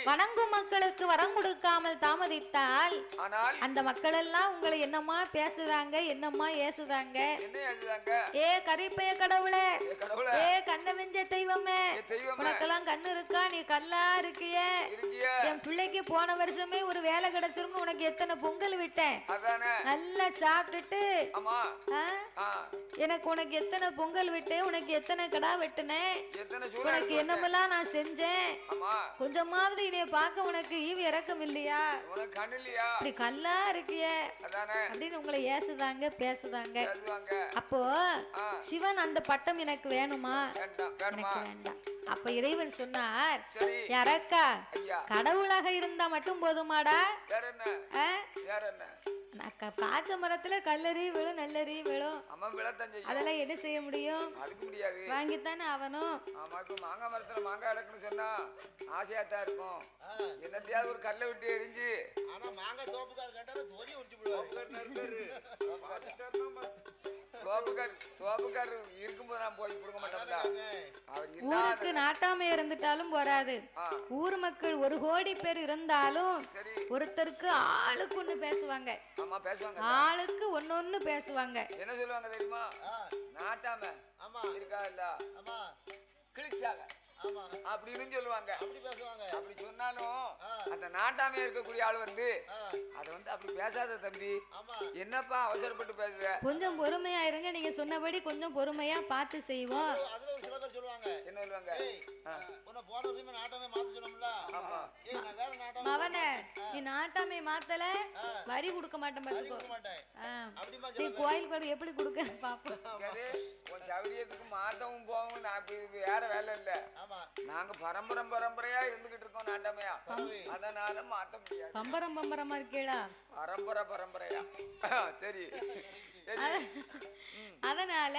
வணங்கும் மக்களுக்கு வரம் கொடுக்காமல் தாமதித்தால் அந்த மக்கள் எல்லாம் உங்களை என்னமா பேசுறாங்க, என்னமா ஏசுறாங்க. ஏ கரிப்பைய கடவுளே, ஏ கண்ண வெஞ்ச தெய்வமே, உனக்கெல்லாம் கண்ணு இருக்கா, நீ கல்லா இருக்கிய, என் பிள்ளைக்கு போன வருஷமே ஒரு வேலை கிடைச்சிரும்னு உனக்கு எத்தனை பொங்கல் விட்டேன், நல்லா சாப்பிட்டுட்டு எனக்கு உனக்கு எத்தனை பொங்கல் விட்டு, உனக்கு எத்தனை கடா வெட்டினேன், உனக்கு என்னமெல்லாம் நான் செஞ்சேன், கொஞ்சமாவது இதைய பார்க்க உனக்கு ஈவு இறக்கம் இல்லையா, இப்படி கல்லா இருக்கிய அப்படின்னு உங்களை ஏசுதாங்க பேசுதாங்க. அப்போ சிவன் அந்த பட்டம் எனக்கு வேணுமா, எனக்கு வேண்டாம். அப்ப இறைவன் சொன்னார், யாரக்கா கடவுளாக இருந்தா மட்டும் போதுமாடா, பாச்ச மரத்துல கல்லறி விழும் நல்லறி விழும், அதெல்லாம் என்ன செய்ய முடியும், வாங்கித்தானே அவனும். மாங்காய் மரத்துல மாங்காய் அடக்குன்னு சொன்னா ஆசையாத்தான் இருக்கும், என்னத்தையாவது ஒரு கல்லை விட்டு எரிஞ்சு. ஆனா மாங்காய் தோப்புக்கார் கேட்டாலும் தோரி உரிச்சு விடுவாரு. தோப்புக்கார் இருக்கும்போது நான் போய் கொடுக்க மாட்டேன். ஊருக்கு நாட்டாமை இருந்துட்டாலும் போராது, ஊர் மக்கள் 1 கோடி பேர் இருந்தாலும் ஒருத்தருக்கு ஆளுக்கு ஒண்ணு பேசுவாங்க, ஆளுக்கு ஒன்னொன்னு பேசுவாங்க. என்ன சொல்லுவாங்க தெரியுமா, நாட்டாம இருக்கா இல்ல கிழிச்சாங்க அப்படின்னு சொல்லுவாங்க. அப்படி சொன்னாலும் அந்த நாட்டாமையா இருக்கக்கூடிய ஆள் வந்து அத வந்து அப்படி பேசாத தம்பி, என்னப்பா அவசரப்பட்டு பேசுற, கொஞ்சம் பொறுமையா இருங்க, நீங்க சொன்னபடி கொஞ்சம் பொறுமையா பார்த்து செய்வோம். என்ன சொல்லுவாங்க, மவனே நீ நாட்டாமை மாத்தல வரி கொடுக்க மாட்டேன் பாத்துக்கோ, நீ கோயில் கூட எப்படி கொடுக்க பாப்போம். சௌரியத்துக்கு மாத்தவும் போகவும் வேற வேலை இல்ல, நாங்க பரம்பரையா இருந்துகிட்டு இருக்கோம் நாட்டாமையா, அதனால மாத்த முடியாது. பம்பரமா இருக்கீங்களா, பரம்பரையா சரி. அதனால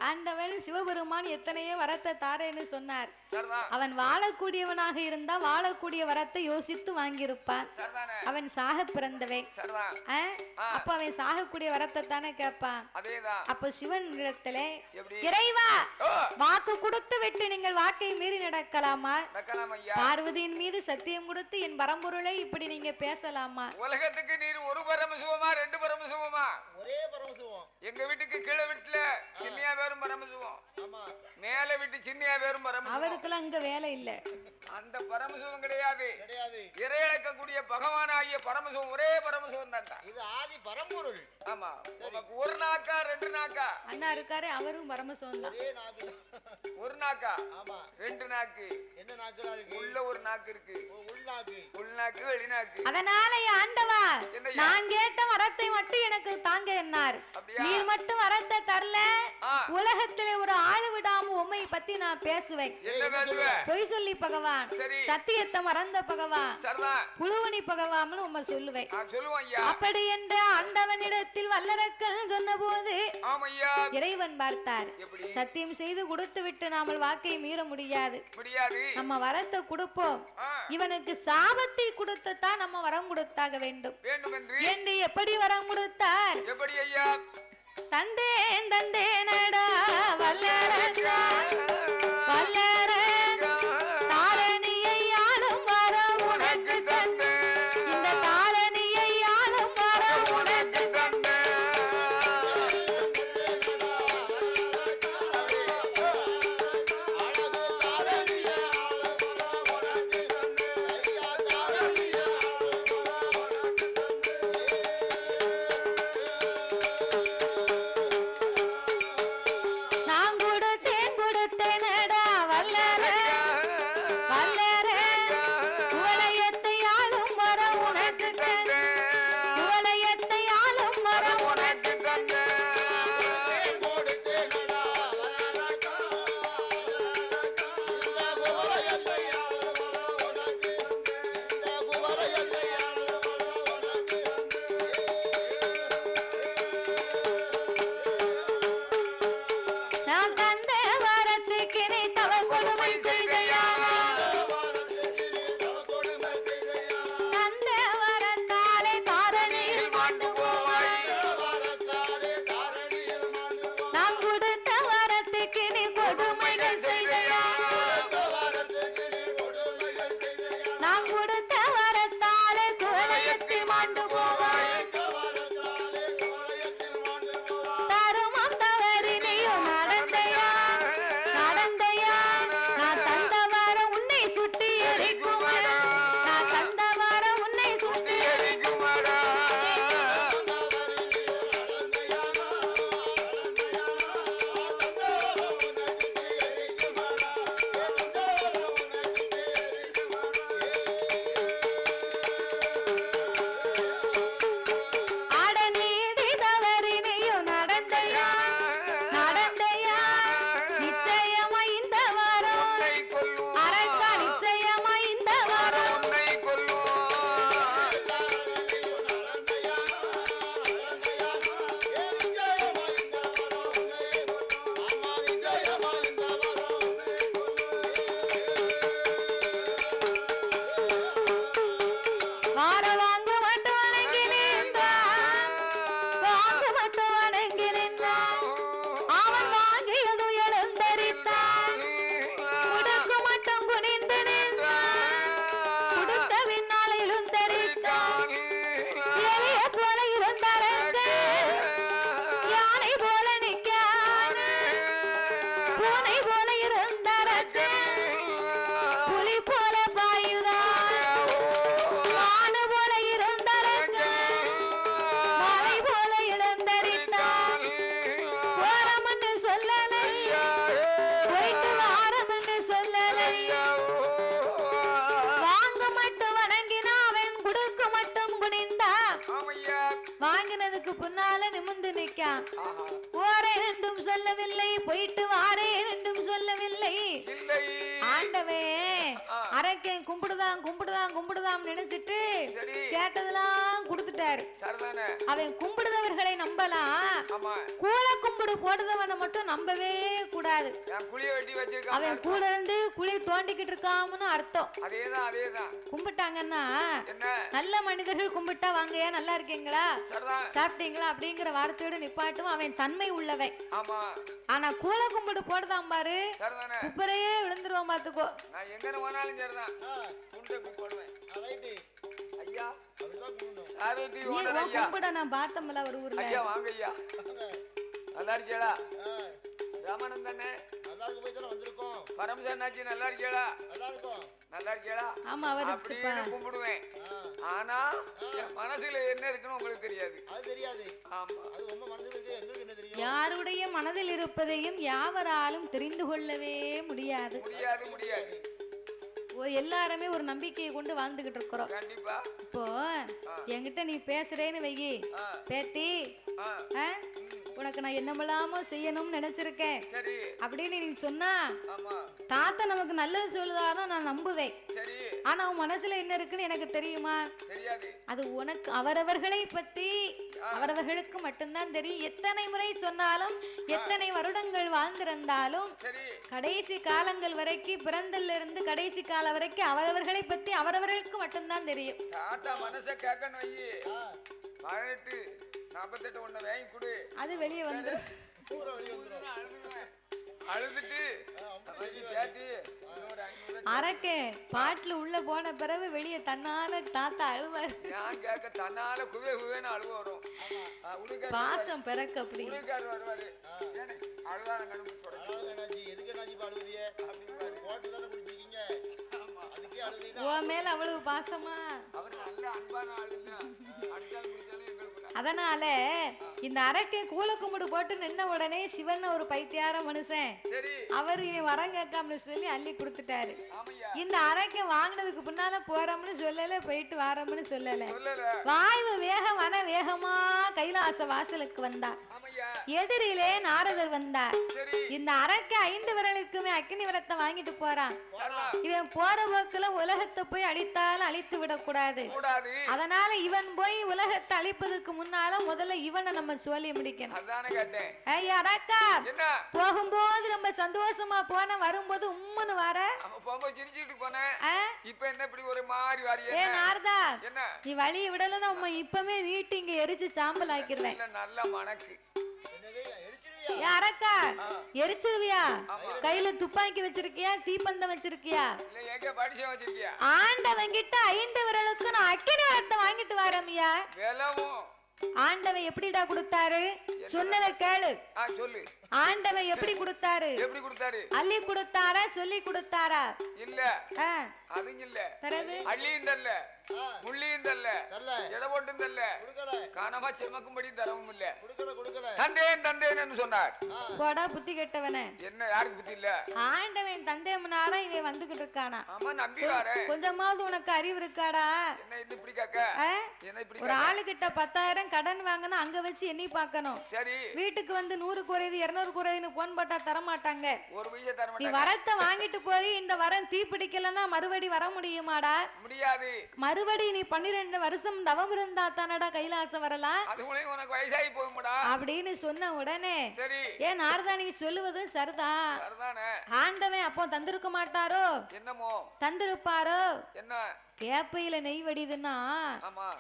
ஆண்டவன் சிவபெருமான் எத்தனையோ வரத்தை தாரேன்னு சொன்னார். அவன் வாழக்கூடியவனாக இருந்தா வாழக்கூடிய வரத்தை யோசித்து வாங்கியிருப்பான். அவன் சாக பிறந்தவன், அப்ப அவன் சாகக்கூடிய வரத்தை தானே கேட்பான். அப்ப சிவன் இடத்துல இறைவா வாக்கு கொடுத்து விட்டு நீங்கள் வாக்கை மீறி நடக்கலாமா, பார்வதியின் மீது சத்தியம் கொடுத்து என் பரம்பொருளை இப்படி நீங்க பேசலாமா, உலகத்துக்கு நீர் ஒரு பரமசிவமா 2 பரமசிவமா, ஒரே பரமசிவம். எங்க வீட்டுக்கு கீழே வீட்டுல சின்னியா பேரும் பரமசிவம், மேல வீட்டு சின்னியா பேரும் பரமசிவம். அவருக்கெல்லாம் அங்க வேலை இல்ல, அந்த பரமசிவம் கிடையாது. இறையழைக்கக்கூடிய பகவானாகிய பரமசிவம் ஒரே பரமசிவம் தான். இது ஆதி பரம்பொருள். ஆமா, ஒரு நாக்கா 2 நாக்கா அண்ணா இருக்காரு, அவரும் பரமசிவம் தான். ஒரு நாக்கா 2 நாக்கு, என்ன நாக்கு இருக்கு, உள்ள ஒரு நாக்கு இருக்கு, உள்நாக்கு வெளிநாக்கு. அதனால ஆண்டவா நான் கேட்ட வரத்தை மட்டும் எனக்கு தாங்க என்னார், நீர் மட்டும் வரத்தை தரல உலகத்திலே ஒரு ஆளு விடாம உம்மை பத்தி நான் பேசுவேன். பொய் சொல்லி பகவான், சத்தியத்தை மறந்த பகவான், புழுவனி பகவான் உம்மை சொல்லுவேன். அப்படி என்ற ஆண்டவனிடத்தில் வல்லரக்கன் சொன்ன போது இறைவன் பார்த்தார், சத்தியம் செய்து கொடுத்து விட்டு நாமல் வாக்கை மீற முடியாது, நம்ம வரத்தை கொடுப்போம், இவனுக்கு சாபத்தை கொடுத்துத்தான் நம்ம வரம் கொடுத்தாக வேண்டும் என்று எப்படி வரம் கொடுத்தார். தந்தேன் தந்தேனடா வல்லரக்கா வல்லரக்கா தாரணியை ஆளும் வரம் உனக்கு தந்த, இந்த தாரணியை ஆளும் வரம் உனக்கு தந்த, நான் கொடுத்தேன் நான் கொடுத்த வரத்தால குவளையத்தில் மாண்டு போவாய் தருமம் தவறினையும் நடந்தையா நடந்தையா நான் தந்த வாரம் உன்னை சுட்டி எரிக்குமடா நான் தந்த வாரம் உன்னை சுட்டி எரிக்குமடா போறேன் என்றும் சொல்லவில்லை போயிட்டு வாரேன் என்றும் சொல்லவில்லை ஆண்டவே அரக்கன் கும்பிடுதான் கும்பிடுதான் கும்பிடுதான் நினைச்சிட்டு கேட்டதெல்லாம் கொடுத்துட்டாரு அவன் கும்பிடுதவர்களை நம்பலாம் கூல கும்பிடு போடுதவனை மட்டும் நம்பவே கூடாது அவன் கூட இருந்து குழி தோண்டிக்கிட்டு இருக்காமனு அர்த்தம் கும்பிட்டாங்கன்னா நல்ல மனிதர்கள் கும்பிட்டா வாங்க ஏன் நல்லா இருக்கீங்களா சாப்பிட்டீங்களா அப்படிங்கிற வார்த்தையோட நிப்பாட்டும் அவன் தன்மை உள்ளவன் ஆனா கூல கும்பிடு போடுதான் பாரு குப்பரையே விழுந்துருவான் பாத்துக்கோ கும்பிட நான் பார்த்தோம்ல ஒரு ஊர்ல நல்லா இருக்கீங்களா ராமனன் தானே நல்லா இருக்கு போய் தான வந்திருக்கோம் பரமசன்னாச்சி நல்லா இருக்கீங்களா நல்லா இருக்கோம் நல்லா இருக்கீங்களா ஆமா அவர் அப்படியே கும்பிடுவேன் ஆனா மனசுல என்ன இருக்குன்னு உங்களுக்கு தெரியாது அது தெரியாது ஆமா அது உங்க மனசுல இருக்கு உங்களுக்கு என்ன தெரியும் யாருடைய மனதில் இருப்பதையும் யாவராலும் தெரிந்து கொள்ளவே முடியாது முடியாது முடியாது எல்லாருமே ஒரு நம்பிக்கையை கொண்டு வாழ்ந்துகிட்டு இருக்கிறோம் கண்டிப்பா இப்போ என்கிட்ட நீ பேசுறேன்னு வையி பேத்தி உனக்கு நான் என்னமெல்லாமோ செய்யணும்னு நினைச்சிருக்கேன் அப்படின்னு நீ சொன்னா தாத்தா நமக்கு நல்லது சொல்லுதானோ நான் நம்புவேன் ஆனா உன் மனசுல என்ன இருக்குன்னு எனக்கு தெரியுமா அது உனக்கு அவரவர்களை பத்தி அவரவர்களுக்கு மட்டும்தான் தெரியும் எத்தனை முறை சொன்னாலும் எத்தனை வருடங்கள் வாழ்ந்திருந்தாலும் கடைசி காலங்கள் வரைக்கும் பிறந்தல இருந்து கடைசி காலம் வரைக்கும் அவரவர்களை பத்தி அவரவர்களுக்கு மட்டும்தான் தெரியும் அது வெளியே வந்து அரக்கே பாட்டுல உள்ள போன பிறகு வெளியே தன்னால தாத்தா அழுவாரு தன்னால குவே குவேன்னு அழுவ வரும் பாசம் பிறக்க அப்படி உன் மேல அவ்வளவு பாசமா அதனால இந்த அரக்கை கூல கும்பிடு போட்டு நின்ன உடனே சிவன் ஒரு பைத்தியார மனுஷன் அவர் இவன் வரம் கேட்காமனு சொல்லி அள்ளி கொடுத்துட்டாரு இந்த அரக்கை வாங்கினதுக்கு பின்னால போறோம்னு சொல்லல போயிட்டு வாரோம்னு சொல்லல வாயு வேகம் வன வேகமா கைலாச வாசலுக்கு வந்தார் எதிரிலே நாரதர் வந்தார் இந்த அரக்கை 5 விரலுக்குமே அக்னி விரத்தை வாங்கிட்டு போறான் இவன் போற போக்குல உலகத்தை போய் அழித்தாலும் அழித்து விடக்கூடாது அதனால இவன் போய் உலகத்தை அழிப்பதுக்கு முன்னால முதல்ல இவனை நம்ம சொல்லி முடிக்கணும் அரக்கா போகும்போது நம்ம சந்தோஷமா போன வரும்போது உம்முன்னு வர நாரதா நீ வழியை விடலன்னா இப்பவே வீட்டு இங்க எரிச்சு சாம்பல் ஆக்கிடுவேன் நல்ல மணக்கு அரக்கா எரிச்சிருவியா? கையில துப்பாக்கி வச்சிருக்கியா? தீப்பந்தம் வச்சிருக்கியா? ஆண்டவன் கிட்ட 5 விரலுக்கு நான் அக்கினி வளத்தை வாங்கிட்டு வரமியா. ஆண்டவன் எப்படிடா கொடுத்தாரு? சொன்னதை கேளு. சொல்லு. ஆண்டவன் எப்படி கொடுத்தாரு? எப்படி கொடுத்தாரு? அள்ளி கொடுத்தாரா சொல்லி கொடுத்தாரா? இல்ல அதுங்க இல்ல. அள்ளியும் தரல, முள்ளியும் தரல, எடை போட்டும் தரல, காணமா செமக்கும்படி தரவும் இல்ல. தந்தேன் தந்தேன்னு சொன்னார். போடா புத்தி கெட்டவனே. என்ன யாருக்கு புத்தி இல்ல? ஆண்டவன் தந்தே முன்னாரா இவன் வந்துகிட்டு இருக்கானா? ஆமா நம்பிவாரே. கொஞ்சமாவது உனக்கு அறிவு இருக்காடா? என்ன இது இப்படி கேக்க? என்ன இப்படி? ஒரு ஆளு கிட்ட 10,000 கடன் வாங்கினா அங்க வச்சு எண்ணி பார்க்கணும். சரி. வீட்டுக்கு வந்து 100 குறையுது 200 குறையுதுன்னு போன் போட்டா தர மாட்டாங்க. ஒரு பைய தர மாட்டாங்க. நீ வரத்தை வாங்கிட்டு போய் இந்த வரம் தீ பிடிக்கலன்னா மறுபடி வர முடியுமாடா? முடியாது. மறுபடி நீ 12 வருஷம் தவம் இருந்தா தானடா கைலாசம் வரலாம். அதுக்குள்ளே உனக்கு வயசாகி போகும்டா அப்படின்னு சொன்ன உடனே சரி ஏன் நாரதா நீ சொல்லுவது சரிதான். சரிதானே. ஆண்டவன் அப்போ தந்திருக்க மாட்டாரோ? என்னமோ தந்திருப்பாரோ? என்ன கேப்பையில நெய் வடிதுன்னா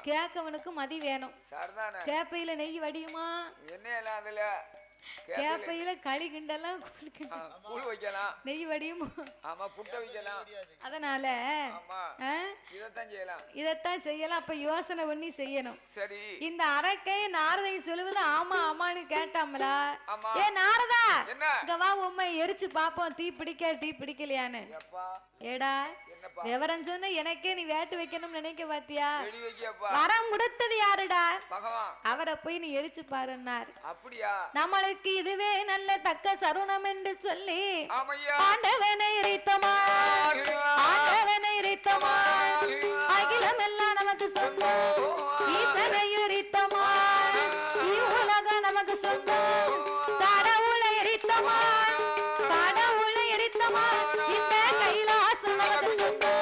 கேக்கவனுக்கு மதி வேணும். கேப்பையில நெய் வடியுமா? என்ன எல்லாம் அதுல கேப்பையில களி கிண்டலாம் கூழ் வைக்கலாம், நெய் வடியுமா? ஆமா புட்ட வைக்கலாம். அதனால இதத்தான் செய்யலாம். அப்ப யோசனை பண்ணி செய்யணும். சரி. இந்த அரக்கை நாரதை சொல்லுவது ஆமா ஆமான்னு கேட்டாமலா? ஏ நாரதா இங்க வா உண்மை எரிச்சு பாப்போம் தீ பிடிக்க தீ பிடிக்கலையான்னு. ஏடா விவரம் சொன்ன எனக்கே நீ வேட்டு வைக்கணும்னு நினைக்க பாத்தியா? வரம் கொடுத்தது யாருடா? அவரை போய் நீ எரிச்சு பாருன்னார். அப்படியா? நம்மளுக்கு இதுவே நல்ல தக்க சருணம் என்று சொல்லி ஆண்டவனை இறைத்தமா ஆண்டவனை இறைத்தமா அகிலம் எல்லாம் நமக்கு சொந்தம் ஈசனை இறைத்தமா உலகம் நமக்கு சொந்தம் கடவுளை இறைத்தமா கடவுளை இறைத்தமா இந்த கைலாசம் நமக்கு சொந்தம்.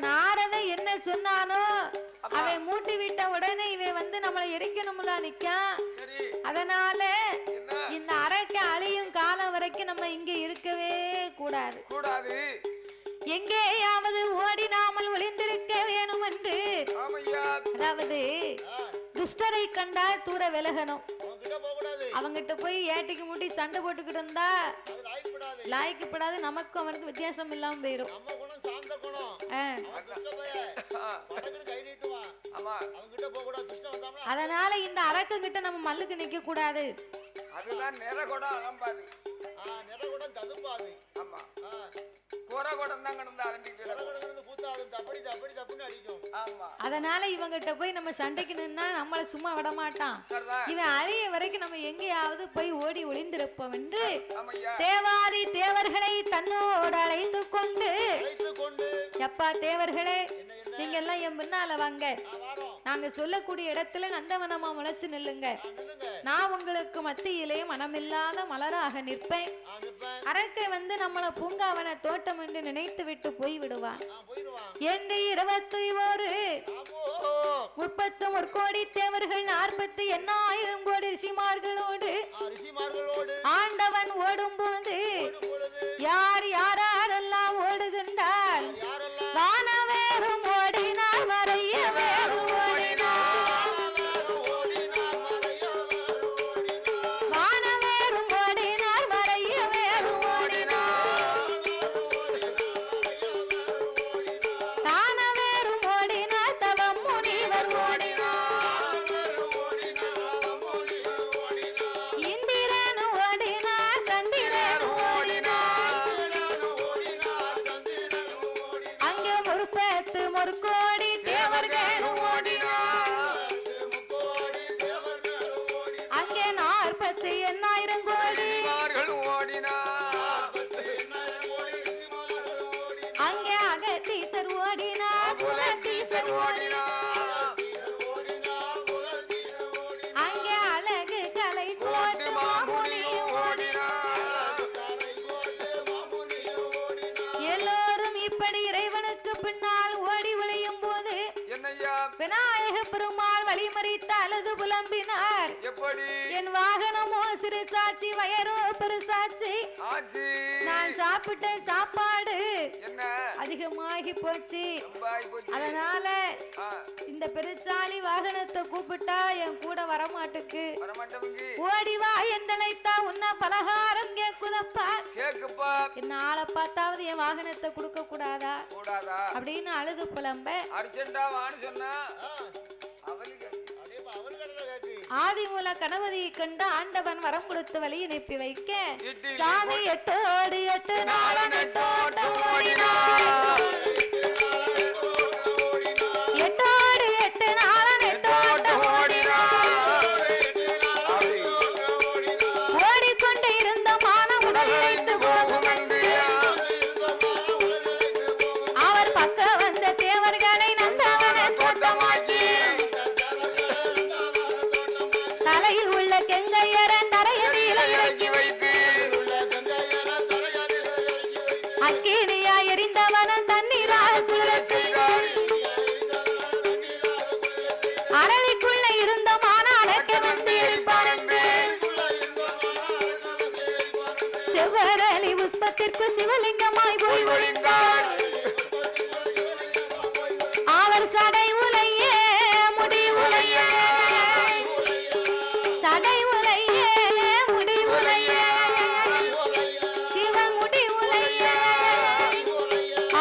நாரதை என்ன சொன்னானோ அவன் மூட்டி விட்ட உடனே இவன் வந்து நம்மளை எரிக்கணும்ல நிக்கான். அதனால இந்த அறைக்கு அழியும் காலம் வரைக்கும் நம்ம இங்க இருக்கவே கூடாது. எங்கேயாவது ஓடினாமல் ஒளிந்திருக்க வேணும் என்று. அதாவது துஷ்டரை கண்டா தூர விலகணும். அவங்கிட்ட போய் ஏட்டிக்கு மூட்டி சண்டை போட்டுக்கிட்டு இருந்தா லாய்க்கப்படாது. நமக்கும் அவனுக்கு வித்தியாசம் இல்லாம போயிரும். அதனால இந்த அரக்கம் கிட்ட நம்ம மல்லுக்கு நிக்க கூடாது. அதுதான் நிறகுடம் அலம்பாது. நிறகுடம் ததும்பாது. ஆமா. கோரகுடம் தான் கடந்து அலம்பிட்டு கடந்து கூத்தாடும் தப்படி தப்படி தப்புன்னு அடிக்கும். ஆமா. அதனால இவங்கிட்ட போய் நம்ம சண்டைக்கு நின்னா நம்மள சும்மா விட மாட்டான். இவன் அழிய வரைக்கும் நம்ம எங்கேயாவது போய் ஓடி ஒளிந்திருப்போம் என்று தேவாதி தேவர்களை தன்னோடு அழைத்து கொண்டு எப்பா தேவர்களே நீங்க எல்லாம் என் பின்னால வாங்க. நாங்க சொல்லக்கூடிய இடத்துல நந்தவனமா முளைச்சு நில்லுங்க. நான் உங்களுக்கு மத்தியிலே மனமில்லாத மலராக நிற்பேன். அரக்கை வந்து நம்மள பூங்காவன தோட்டம் என்று நினைத்து விட்டு போய் விடுவான் என்று 31 கோடி தேவர்கள் 48,000 கோடி ரிஷிமார்களோடு ஆண்டவன் ஓடும் போது யார் யாரெல்லாம் ஓடுகின்றார்? வானவேறும் ஓடினார் மறைய வேறும் எல்லோரும் அழுது புலம்பினார். எப்படி? என் வாகனமோ சிறு சாட்சி, வயரோ பெருசாட்சி. நான் சாப்பிட்ட சாப்பாடு என்ன அதிகமாகி போச்சு. அதனால இந்த பெருச்சாலி வாகனத்தை கூப்பிட்டா என் கூட வரமாட்டுக்கு. ஓடிவா என்றழைத்தா உன்ன பலகாரம் கேக்குதப்பா. என்ன ஆளை பார்த்தாவது என் வாகனத்தை கொடுக்க கூடாதா அப்படின்னு அழுது புலம்ப ஆதிமூல கணபதியை கண்டு ஆண்டவன் வரம் கொடுத்து வழி அனுப்பி வைக்க சாமி 8 ஓடி 8 நாளம் 8 ஓட்டம் ஓடினார். 8 ஓடி 8 நாளம் 8 ஓட்டம் ஓடினார். ஓடிக்கொண்டு இருந்த மானம் உடல் இழைத்து போகும் என்று அவர் பக்க வந்த தேவர்களை நந்தவன தோட்டமாக்கி தலையில் உள்ள கெங்கையர தரையடியில இறக்கி வைத்து அக்கினியா எரிந்தவன தண்ணீராக குளிரச் செய்தார். அரளிக்குள்ள இருந்த மான அடக்க வந்து இருப்பான் என்று செவ்வரளி புஷ்பத்திற்கு சிவலிங்கமாய் போய் ஒளிந்தார். அவர் சடை உலையே முடி உலையே சடை உலையே முடி உலையே சிவன் முடி உலையே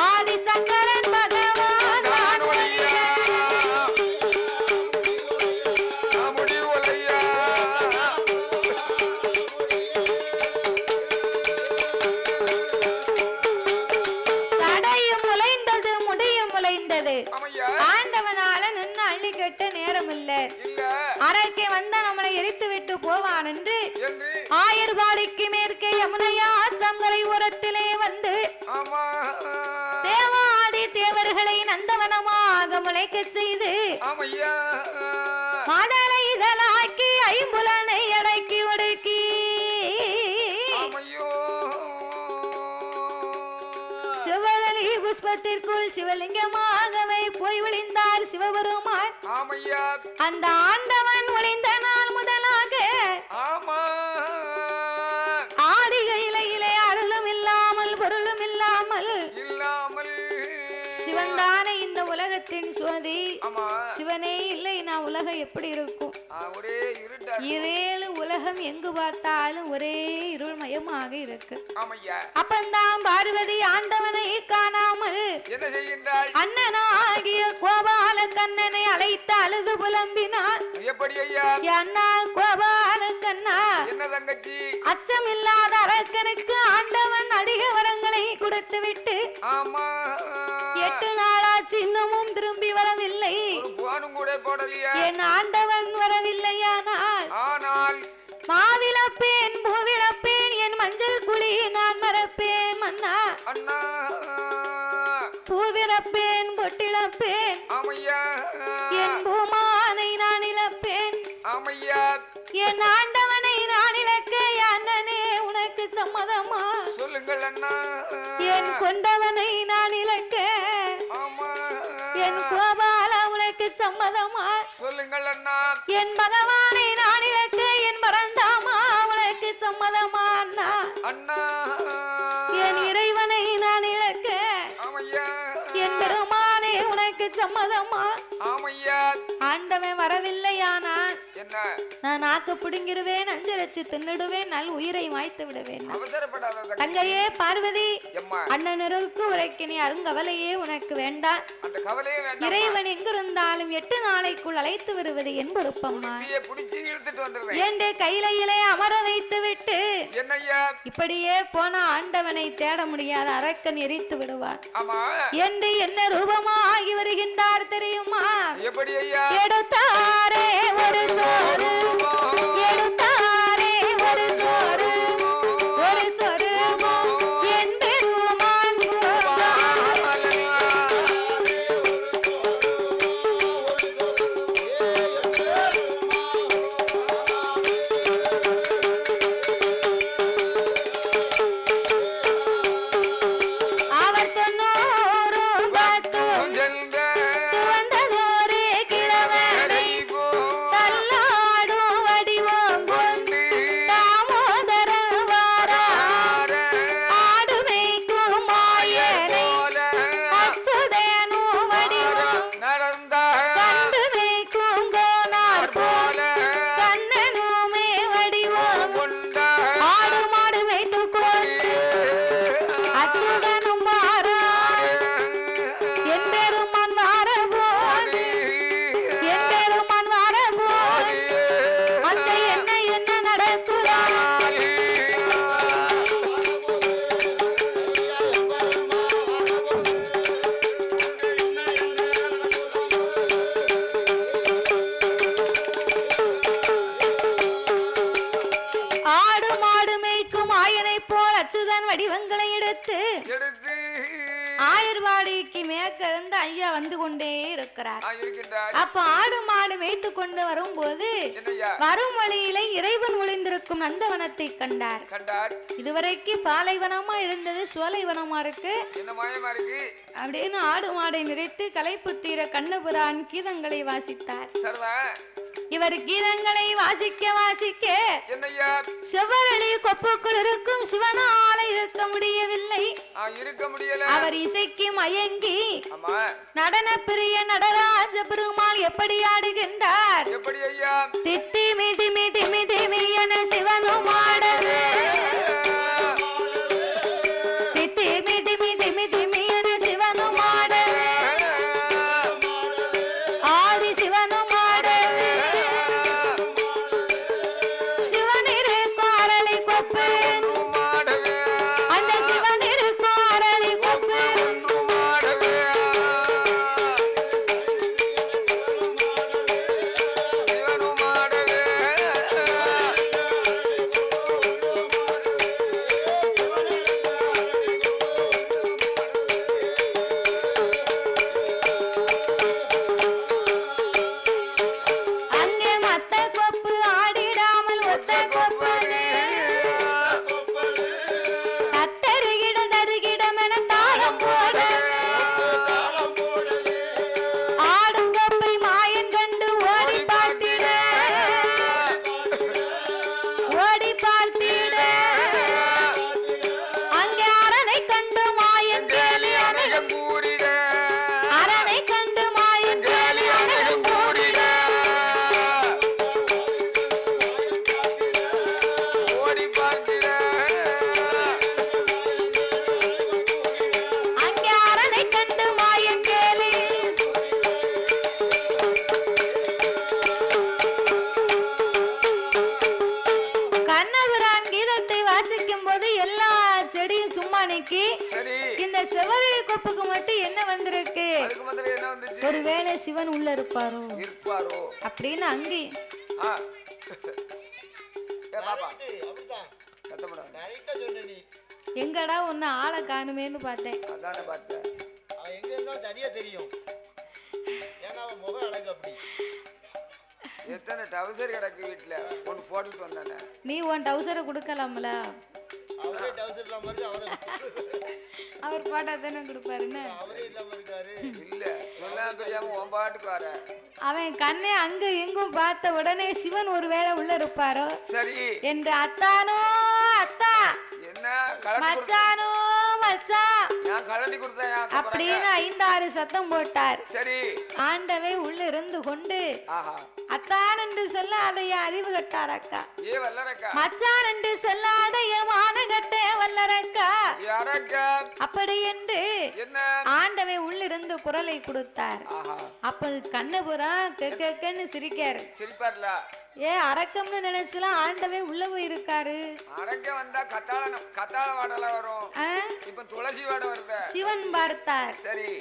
ஆதி சங்கரன் பகவான் நான் உலையே முடி உலையே சடையும் உலைந்தது முடியும் உலைந்தது. ஆண்டவனால நின்று அள்ளி கட்ட நேரம் இல்ல. அறைக்கு வந்த நம்மளை எரித்து விட்டு போவான் என்று ஆயர்பாடிக்கு மேற்கே யமுனையா சங்கரை ஓரத்திலே வந்து தேவாதி தேவர்களை நந்தவனமாக முளைக்க செய்து மதலை இதழாக்கி ஐம்புலனை அடக்கி ஒடுக்கி சிவவெளி புஷ்பத்திற்குள் சிவலிங்கமாகவே போய் ஒளிந்தார் சிவபெருமான். அந்த ஆண்டவன் ஒளிந்த நாள் முதலாக ஆதிகையிலே அருளும் இல்லாமல் பொருளும் இல்லாமல் சிவன்தானே இந்த உலகத்தின் சுவதி. சிவனே இல்லை நான் உலகம் எப்படி இருக்கும்? இரேழு உலகம் எங்கு பார்த்தாலும் ஒரே இருள்மயமாக இருக்கு. அப்பந்தான் பார்வதி ஆண்டவனை காணாமல் அண்ணனாகிய கோபால கண்ணனை அழைத்து அழுது புலம்பினார். அண்ணா கோபால கண்ணா, அச்சம் இல்லாத அரக்கனுக்கு ஆண்டவன் அதிக வரங்களை கொடுத்து விட்டு 8 நாளாச்சு இன்னமும் திரும்பி வரவில்லை. என் ஆண்டவன் வரவில்லையானால் மாவிளப்பேன் பூவிழப்பேன் என் மஞ்சள் குழி நான் மறப்பேன் மன்னா. பூவிழப்பேன் பொட்டிழப்பேன் என் பூமானை நான் இழப்பேன். என் ஆண்டவனை நான் இழக்க அண்ணனே உனக்கு சம்மதமா? சொல்லுங்கள் அண்ணா. என் கொண்டவனை நான் இழக்க என் கோபால உனக்கு சம்மதமா? சொல்லுங்கள் அண்ணா. என் பகவானை நான் இழக்க என் பரந்தாமா உனக்கு சம்மதமா அண்ணா? அண்ணா. என் இறைவனை நான் இழக்க என் பெருமானே உனக்கு சம்மதமா? ஆண்டவன் வரவில்லையானா நான் நாக்கு புடுங்கிடுவேன், அஞ்சரச்சு தின்னுடுவேன், நல் உயிரை மாய்த்து விடுவேன். தங்கையே பார்வதி, அண்ணனருக்கு உரைக்க நீ அருங்கவலையே உனக்கு வேண்டாம். இறைவன் எங்கிருந்தாலும் 8 நாளைக்குள் அழைத்து வருவது என் விருப்பம்மா. என்று கையிலே அமர வைத்து விட்டு இப்படியே போன ஆண்டவனை தேட முடியாத அரக்கன் எரித்து விடுவார் என்று என்ன ரூபமாகி வருகின்றார் தெரியுமா? எடுத்தாரே ஒரு சோறு, எடுத்தாரே ஒரு சோறு, ஒரு சோறு என் பெருமான் அவர் 90 10 வந்ததோரே கிழவனை தல்லா வடிவங்களை எடுத்து ஆயர்வாடிக்கு மேற்க இருந்து ஐயா வந்து கொண்டே இருக்கிறார். அப்ப ஆடு மாடு வைத்து கொண்டு வரும்போது வரும் வழியிலே இறைவன் ஒளிந்திருக்கும் நந்தவனத்தை கண்டார். இதுவரைக்கு பாலைவனமா இருந்தது சோலைவனமா இருக்கு அப்படின்னு ஆடு மாடை நிறைத்து களைப்பு தீர கண்ணபுரான் கீதங்களை வாசித்தார். இவர் கீதங்களை வாசிக்க வாசிக்க செவ்வரளி கொப்புக்குள் இருக்கும் சிவனால இருக்க முடியவில்லை. அவர் இசைக்கு மயங்கி நடன பிரிய நடராஜ பெருமாள் எப்படி ஆடுகின்றார். தித்தி மிதி மிதி மிதி மியன சிவனும் ஆடவே தித்தி மிதி மிதி மிதி மியன சிவனும் ஆடவே ஆதி சிவனும் ஆடவே சிவனிருக்கும் அரளி கொப்பு அந்த சிவனிருக்கும் அரளி கொப்பு அங்கே மத்த கொப்பு ஆடிடாமல் ஒத்த கொப்பது கத்தருகிட தருகிடமென தாளம் போட ஆடும் கொப்பை மாயன் கண்டு ஓடி பார்த்திட அங்கே அரனை கண்டு மாயன் கேலி அணையும் அரனை கண்டு மாயன் கேலி அணையும் கூடிட அங்கே அரனை கண்டு மாயன் கேலி கண்ணபுரான் கீதத்தை வாசிக்கும் போது எல்லா செடியும் சும்மா நிக்கி இந்த செவ்வரளி கொப்புக்கு மட்டும் என்ன வந்திருக்கு ஒருவேளை சிவன் உள்ள இருப்பாரோ அப்படின்னு அங்கே எங்கடா ஒன்னு ஆளை காணுமேன்னு பார்த்தேன். எத்தனை டவுசர் கிடக்கு வீட்டுல ஒன்னு போட்டுட்டு வந்தானே நீ உன் டவுசரை கொடுக்கலாம்ல அவர் பாட்டா தானே கொடுப்பாருன்னு இல்ல சொல்லாம தெரியாம உன் பாட்டுக்கு வர அவன் கண்ணே அங்க எங்கும் பார்த்த உடனே சிவன் ஒருவேளை உள்ள இருப்பாரோ சரி என்று அத்தானோ அத்தா என்ன மச்சானோ மச்சான் நான் கழட்டி கொடுத்தேன் அப்படின்னு 5-6 சத்தம் போட்டார். சரி ஆண்டவே உள்ள இருந்து கொண்டு அத்தான் என்று சொல்ல அதைய அறிவு கட்டாரக்கா மச்சான் என்று சொல்லாத மான கட்டே வல்லரக்கா அப்படி என்று ஆண்டவை உள்ளிருந்து குரலை கொடுத்தார். அப்ப கண்ணபுரா கேன்னு சிரிக்காரு. ஏ அரக்கம்னு நினைச்சலாம் ஆண்டவே உள்ள போய் இருக்காரு. அரக்கம் வந்தா கத்தாழ வாடல வரும். இப்ப துளசி வாட வருது. சிவன் பார்த்தார். சரி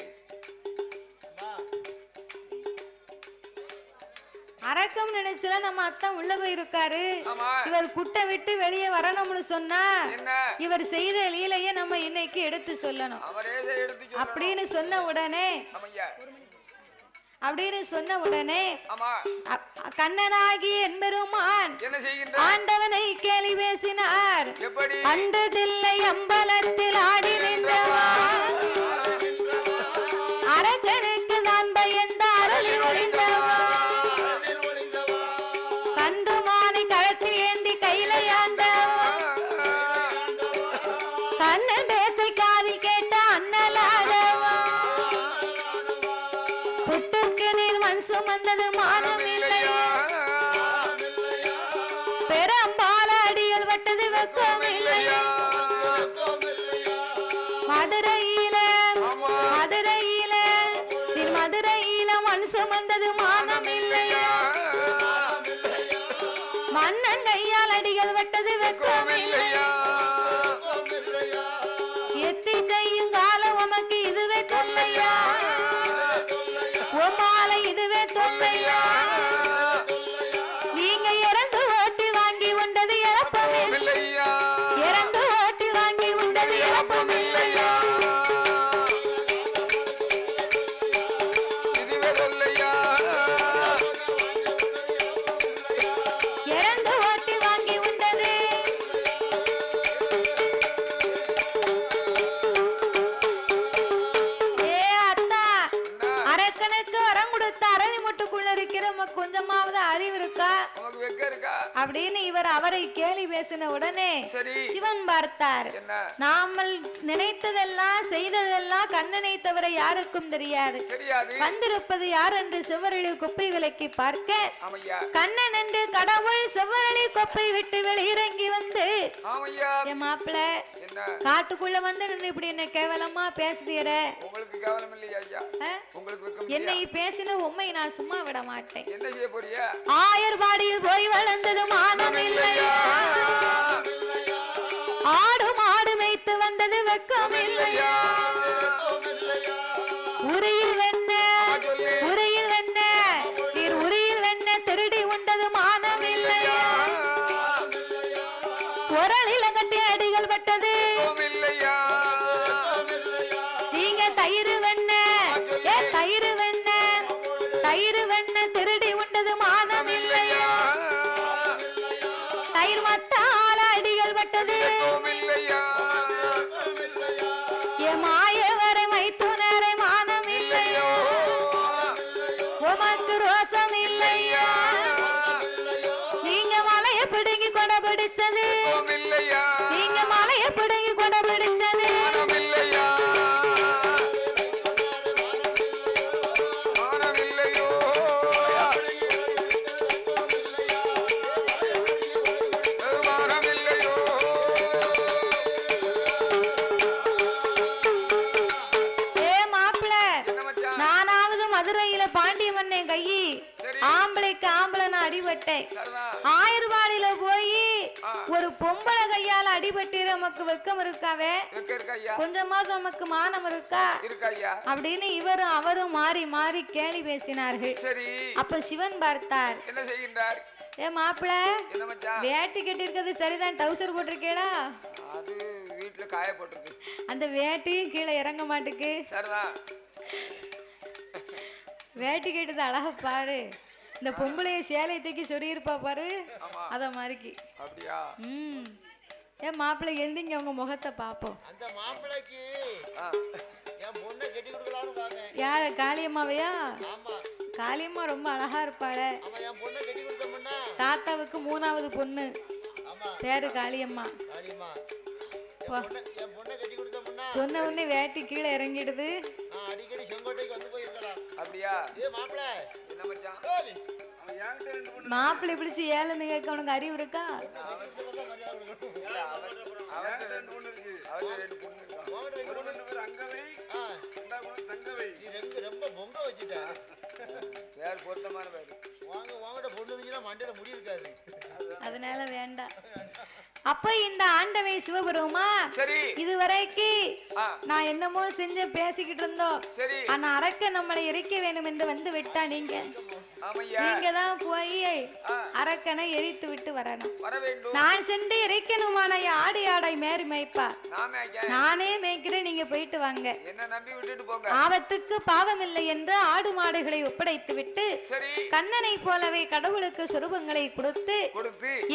அரக்கம் நினைச்சல நம்ம அத்தான் உள்ள போய் இருக்காரு. இவர் குட்டை விட்டு வெளியே வரணும்னு சொன்னா இவர் செய்த லீலையை நம்ம இன்னைக்கு எடுத்து சொல்லணும் அப்படின்னு சொன்ன உடனே கண்ணனாகி என்பெருமான் ஆண்டவனை கேலி பேசினார். அண்டதில்லை அம்பலத்தில் ஆடி நின்றவான் அரக்கனுக்கு தான் பயந்த அருளி ஒளிந்தவான் கண்டுமானை கழுத்தில் ஏந்தி கையிலையாண்டவான் கண்ணன் பேச்சை காதில் கேட்ட அண்ணலாடவான் புட்டுக்கு நீர் மண் சுமந்தது மானம் இல்லையா பெரும்பால அடியில் வட்டது வெக்கம் இல்லையா மதுரையில மண் சுமந்தது மானம் இல்லையா மன்னன் கையால் அடிகள் வட்டது வெக்கம் இல்லையா எத்தி செய்யும் காலம் உமக்கு இதுவே தொல்லையா உமாலை இதுவே தொல்லையா நீங்க இறந்து ஓட்டி வாங்கி உண்டது இறப்பமே இறந்து ஓட்டி வாங்கி உண்டது உனக்கு வெக்க இருக்கா அப்படின்னு இவர் அவரை கேலி பேசின உடனே சிவன் பார்த்தார். நாமல் நினைத்ததெல்லாம் செய்ததெல்லாம் கண்ணனை தவிர யாருக்கும் தெரியாது. வந்திருப்பது யார் என்று செவ்வரளி கொப்பை விலக்கி பார்க்க கண்ணன் என்று கடவுள் செவ்வரளி கொப்பை விட்டு வெளியிறங்கி வந்து என் மாப்பிள்ள காட்டுக்குள்ள வந்து நின்று இப்படி என்ன கேவலமா பேசுறீர. உங்களுக்கு கேவலம் இல்லையா ஐயா? உங்களுக்கு என்னை பேசின உண்மை நான் சும்மா விட மாட்டேன். என்ன செய்ய போறியா? ஆயர்பாடியில் போய் வளர்ந்தது மானம் இல்லையா? ஆடு மாடு மேய்த்து வந்தது வெக்கம் இல்லையா? உரியில் வெண்ண உரியில் வெண்ண நீர் உரியில் வெண்ண திருடி உண்டது மானம் இல்லையா? உரலில கட்டி அடிகள் பட்டது நீங்க தயிர் வெண்ண தயிர் வெண்ண தயிர் வெண்ண திருடி உண்டது மானம் இல்லையா? தயிர் மத்தால அடிகள் பட்டது மாயவரை மைத்துனரை மானம் இல்லையோ? உமக்கு ரோசம் இல்லையா? நீங்க மலையை பிடுங்கி கொடை பிடிச்சது நீங்க மலையை பிடுங்கி கொடை பிடிச்சது மதுரையில பாண்டிய மன்னன் கையி ஆம்பளைக்கு ஆம்பளை நான் அடிபட்டேன். ஆயர்பாடியில போய் ஒரு பொம்பளை கையால அடிபட்டு நமக்கு வெக்கம் இருக்காவே? கொஞ்சமாவது நமக்கு மானம் இருக்கா? அப்படின்னு இவரும் அவரும் மாறி மாறி கேலி பேசினார்கள். அப்ப சிவன் பார்த்தார். என்ன செய்கின்றார்? ஏ மாப்பிள்ள வேட்டி கட்டி இருக்கிறது சரிதான், டவுசர் போட்டிருக்கேடா? அது வீட்டுல காய போட்டிருக்கு. அந்த வேட்டியும் கீழே இறங்க மாட்டுக்கு. வேட்டி கேட்டது அழகா பாரு. இந்த பொம்பளைய சேலையை தூக்கி சொருகிருப்பா பாரு, அத மாதிரிக்கு. அப்படியா? ஏன் மாப்பிள்ளை எந்திங்க உங்க முகத்தை பாப்போம். அந்த மாப்பிள்ளைக்கு என் பொண்ணை கட்டி கொடுக்கலாம்னு பாக்கேன். யார? காளியம்மாவையா? ஆமா, காளியம்மா ரொம்ப அழகா இருப்பாளே. ஆமா, என் பொண்ணை கட்டி கொடுத்தோம்னா தாத்தாவுக்கு 3வது பொண்ணு. ஆமா, பேரு காளியம்மா. காளியம்மா என் பொண்ணை கட்டி கொடுத்தோம்னா சொன்ன உடனே வேட்டி கீழே இறங்கிடுது. நான் அடிக்கடி செங்கோட்டைக்கு வந்து போயிருக்கலாம். அப்படியா? ஏ மாப்பிள்ள என்ன மச்சான்? அவன் யாங்கிட்ட 2 பொண்ணு மாப்பிள்ளை பிடிச்சி ஏலன்னு கேட்க உனக்கு அறிவு இருக்கா? அவன்கிட்ட மரியாதை கொடுக்கணும். அவன்கிட்ட 2 பொண்ணு இருக்கு. அவன்கிட்ட 2 பொண்ணு இருக்கு. அவன்கிட்ட 2 பொண்ணு பேர் அங்கவை, ரெண்டா பொண்ணு சங்கவை. நீ ரொம்ப பொங்க வச்சிட்ட. பேர் பொருத்தமான பேர். வாங்கட பொண்ணு இருந்துச்சுன்னா மண்டையில முடி இருக்காது. அதனால வேண்டாம். அப்ப இந்த ஆண்டவை சிவபெருமா இதுவரைக்கு நான் என்னமோ செஞ்சு பேசிக்கிட்டு இருந்தோம். ஆனா அரக்க நம்மளை எரிக்க வேண்டும் என்று வந்து விட்டா நீங்க நீங்க தான் போய் அரக்கனை எரித்து விட்டு வரணும். நான் சென்று எரிக்கணுமான ஆடி ஆடை மேரி மேய்ப்பா. நானே மேய்க்கிறேன், நீங்க போயிட்டு வாங்க. ஆபத்துக்கு பாவம் இல்லை என்று ஆடு மாடுகளை ஒப்படைத்து விட்டு கண்ணனை போலவே கடவுளுக்கு சொரூபங்களை கொடுத்து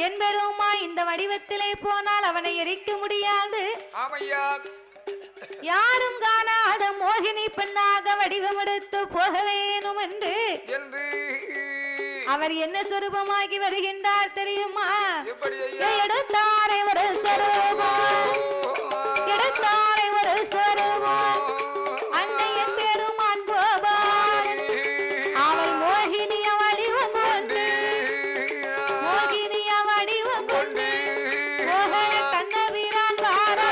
என் பெருமா இந்த வடிவத்திலே போனால் அவனை எரிக்க முடியாது, யாரும் காணாத மோகினி பெண்ணாக வடிவமெடுத்து போக வேணும் என்று அவர் என்ன சொரூபமாகி வருகின்றார் தெரியுமா? எடுத்தாரை ஒரு சொரூபம், எடுத்தாரை ஒரு சொரூபம், அன்னையின் பெருமான் கோபால். அவள் மோகினிய வடிவம் கொண்டு, மோகினிய வடிவம் கொண்டு மோகன கண்ணபிரான் வாரா.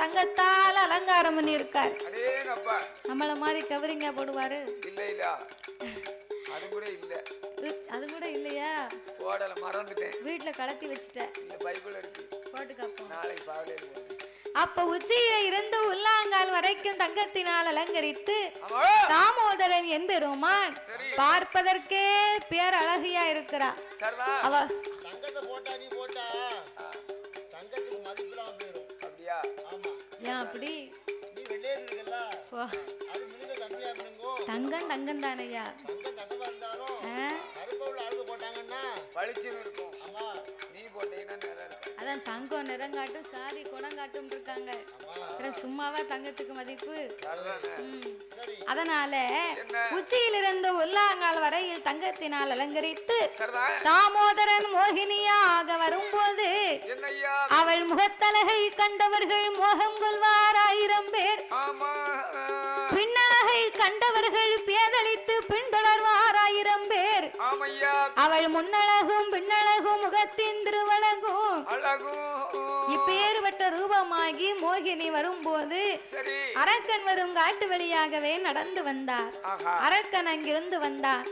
தங்கத்தால் அலங்காரம் பண்ணி இருக்கார். நம்மள மாதிரி கவரிங்க போடுவாரு. இல்ல இல்ல, அது கூட இல்ல. அது கூட இல்லையா? போடல, மறந்துட்டேன். வீட்ல கலத்தி வச்சிட்டேன். இந்த பைபிள் இருக்கு, போட்டு காப்போம். நாளைக்கு பாவலே. அப்ப உச்சியில இருந்து உள்ளாங்கால் வரைக்கும் தங்கத்தினால் அலங்கரித்து தாமோதரன் என்பெருமான் பார்ப்பதற்கே பேர் அழகியா இருக்கிறா. அவ தங்கத்தை போட்டா நீ போட்டா அப்படி தங்கம் தங்கம் தானையா அதான் தங்கம் நிறம் காட்டும் சாரி குணம் காட்டும் இருக்காங்க சும்மாவா தங்கத்துக்கு மதிப்பு அதனால உச்சியிலிருந்து உள்ளாங்கால் வரையில் தங்கத்தினால் அலங்கரித்து தாமோதரன் மோகினியாக வரும்போது அவள் முகத்தழகை கண்டவர்கள் மோகம் கொள்வார் 1000 பேர் பின்னழகை கண்டவர்கள் பேதலித்து பின்தொடர்வார் 1000 பேர் அவள் முன்னழகும் பின்னழகும் முகத்தின் திருவழகும் இப்பேற்பட்ட ரூபமாகி மோகினி வரும்போது அரக்கன் வரும் காட்டு வழியாகவே நடந்து வந்தார் அரக்கன் அங்கிருந்து வந்தார்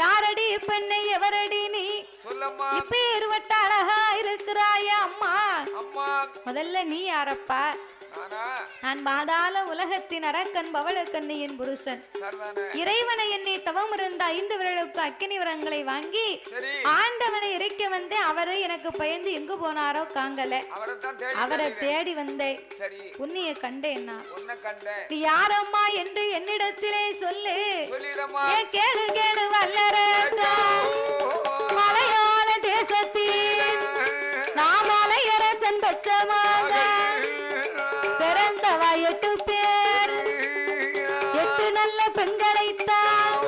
யாரடி பெண்ணை எவரடி நீ இப்பேற்பட்ட அழகா இருக்கிறாயா அம்மா முதல்ல நீ யாரப்பா நான் பாதாள உலகத்தின் அரக்கன் பவளக்கண்ணியின் புருஷன் இறைவனை என்னை தவம் இருந்த 5 விரலுக்கு அக்கினி வரங்களை வாங்கி ஆண்டவனை இறைக்க வந்தேன் அவரை எனக்கு பயந்து எங்கு போனாரோ காங்கல அவரை தேடி வந்தேன் உன்னைய கண்டேன்னா நீ யாரம்மா என்று என்னிடத்திலே சொல்லு கேளு கேளு வல்லரக்கா மலையாள தேசத்தில் நாம் மலையரசன் பச்சமாக பிறந்தவா 8 பேர் 8 நல்ல பெண்களைத்தான்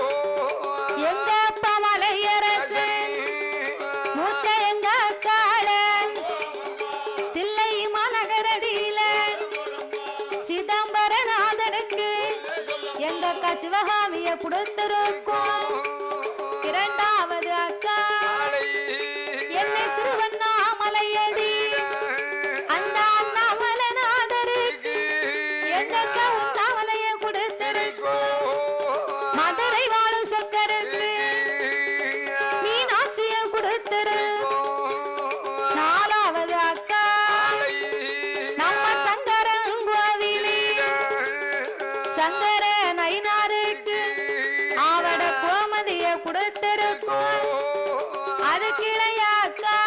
எங்க அப்பா மலையரசன் மூத்த எங்க காலன் தில்லை மாநகரடியில சிதம்பரநாதனுக்கு எங்க அக்கா சிவகாமிய கொடுத்திருக்கோம் 2வது அக்கா என்னை திருவண்ணாமலையடி அந்த மதுரை வாழும் சொக்கருக்கு மீனாட்சிய கொடுத்திரு 4வது அக்கா நம்ம சங்கரங்கோவிலே சங்கர நயினாருக்கு அவட கோமதிய கொடுத்திருக்கும் அது கிளையா அக்கா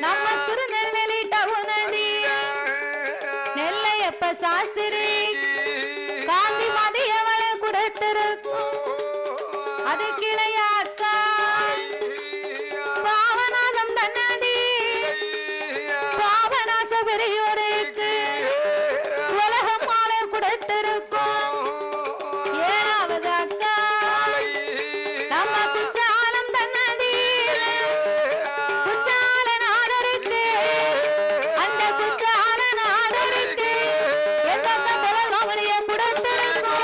நம்ம திருநெல்வேலி டவுனடி நெல்லையப்ப சாஸ்திரி காந்தி மதியவளை கொடுத்திருக்கும் அது கிளையா அக்கா பாவநாசம் தன்னடி பாவநாச பெரியோருக்கு உலகம் மாலை கொடுத்திருக்கும் 7வது அக்கா நம்ம குச்சாலம் தன்னடி குச்சாலநாதருக்கு அந்த குச்சாலநாதருக்கு எந்தெந்த குலகவளிய கொடுத்திருக்கும்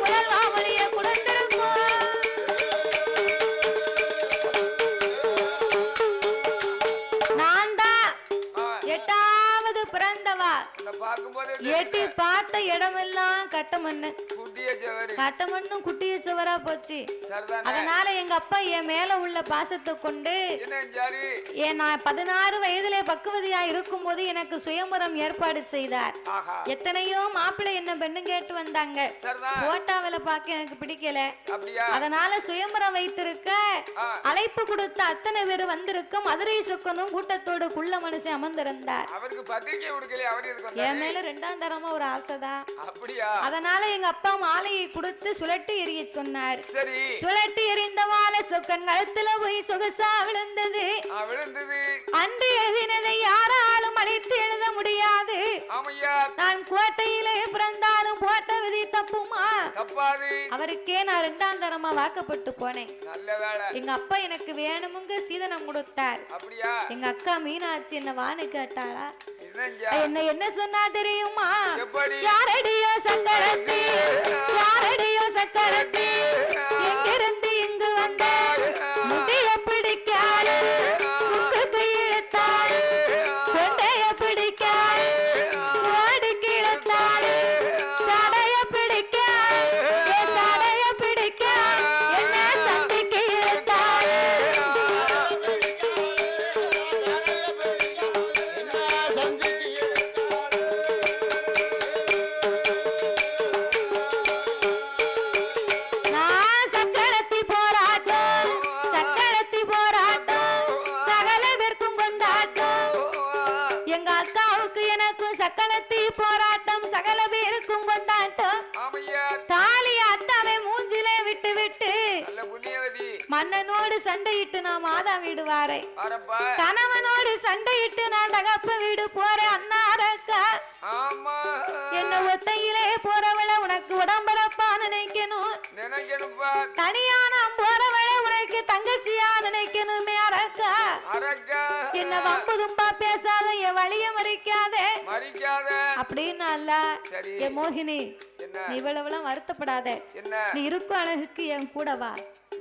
குலகவளிய கொடுத்திருக்கும் நான் தான் 8வது பிறந்தவா எட்டி பார்த்த இடமெல்லாம் கட்டமண்ணு கட்டமண்ணும் குட்டிய சுவரா போச்சு அதனால எங்க அப்பா என் மேல உள்ள பாசத்தை கொண்டு நான் 16 வயதிலே பக்குவதியா இருக்கும் போது எனக்கு சுயம்பரம் ஏற்பாடு செய்தார் எத்தனையோ மாப்பிள்ளை என்ன பெண்ணு கேட்டு வந்தாங்க போட்டாவில பார்க்க எனக்கு பிடிக்கல அதனால சுயம்பரம் வைத்திருக்க அழைப்பு கொடுத்த அத்தனை பேர் வந்திருக்க மதுரை சொக்கனும் கூட்டத்தோடு குள்ள மனுஷன் அமர்ந்திருந்தார் என் மேல 2ஆம் தரமா ஒரு ஆசைதான் அதனால எங்க அப்பா மாலையை கொடுத்து சுழட்டி எறிய சொன்னார் சுழட்டி எறிந்த மாலை சொக்கன் கழுத்துல போய் சொகசா விழுந்தது அன்று எழுதினதை யாராலும் அழித்து எழுத முடியாது நான் கோட்டையிலே பிறந்தாலும் போட்ட விதி தப்புமா அவருக்கே நான் 2ஆம் தரமா வாக்கப்பட்டு போனேன் எங்க அப்பா எனக்கு வேணுமுங்க சீதனம் கொடுத்தார் எங்க அக்கா மீனாட்சி என்ன வான்னு கேட்டாளா என்ன சொன்னா தெரியுமா யாரடியோ சக்கரத்தி யாரடியோ சக்கரத்தி எங்கிருந்து இங்கு வந்த முடிய பிடிக்காது முக்குக்கு இழுத்தாள் கொண்டைய பிடிக்காது ஓடி கிழத்தாள் சடைய பிடிக்காது சடைய பிடிக்காது என்ன சந்திக்கு இழுத்தாள் நான் சக்கர மன்னனோடு சண்டையிட்டு நான் மாதா வீடு வாரேன், வரப்பா கணவனோடு சண்டையிட்டு நான் தகப்ப வீடு போறேன். அண்ணாரக்கா ஆமா என்ன ஒத்தையிலே போறவள உனக்கு உடம்பரப்பா நினைக்கணும், நினைக்கணும்பா. தனியா நான் போறவள உனக்கு தங்கச்சியா நினைக்கணுமே. அரக்கா அரக்கா என்ன வம்பு தும்பா பேசாத, என் வழிய மறிக்காத மறிக்காத அப்படின்னு அல்ல. சரி என் மோகினி என்ன நீ இவ்வளவுலாம் வருத்தப்படாத, என்ன நீ இருக்கும் அழகுக்கு என் கூட வா.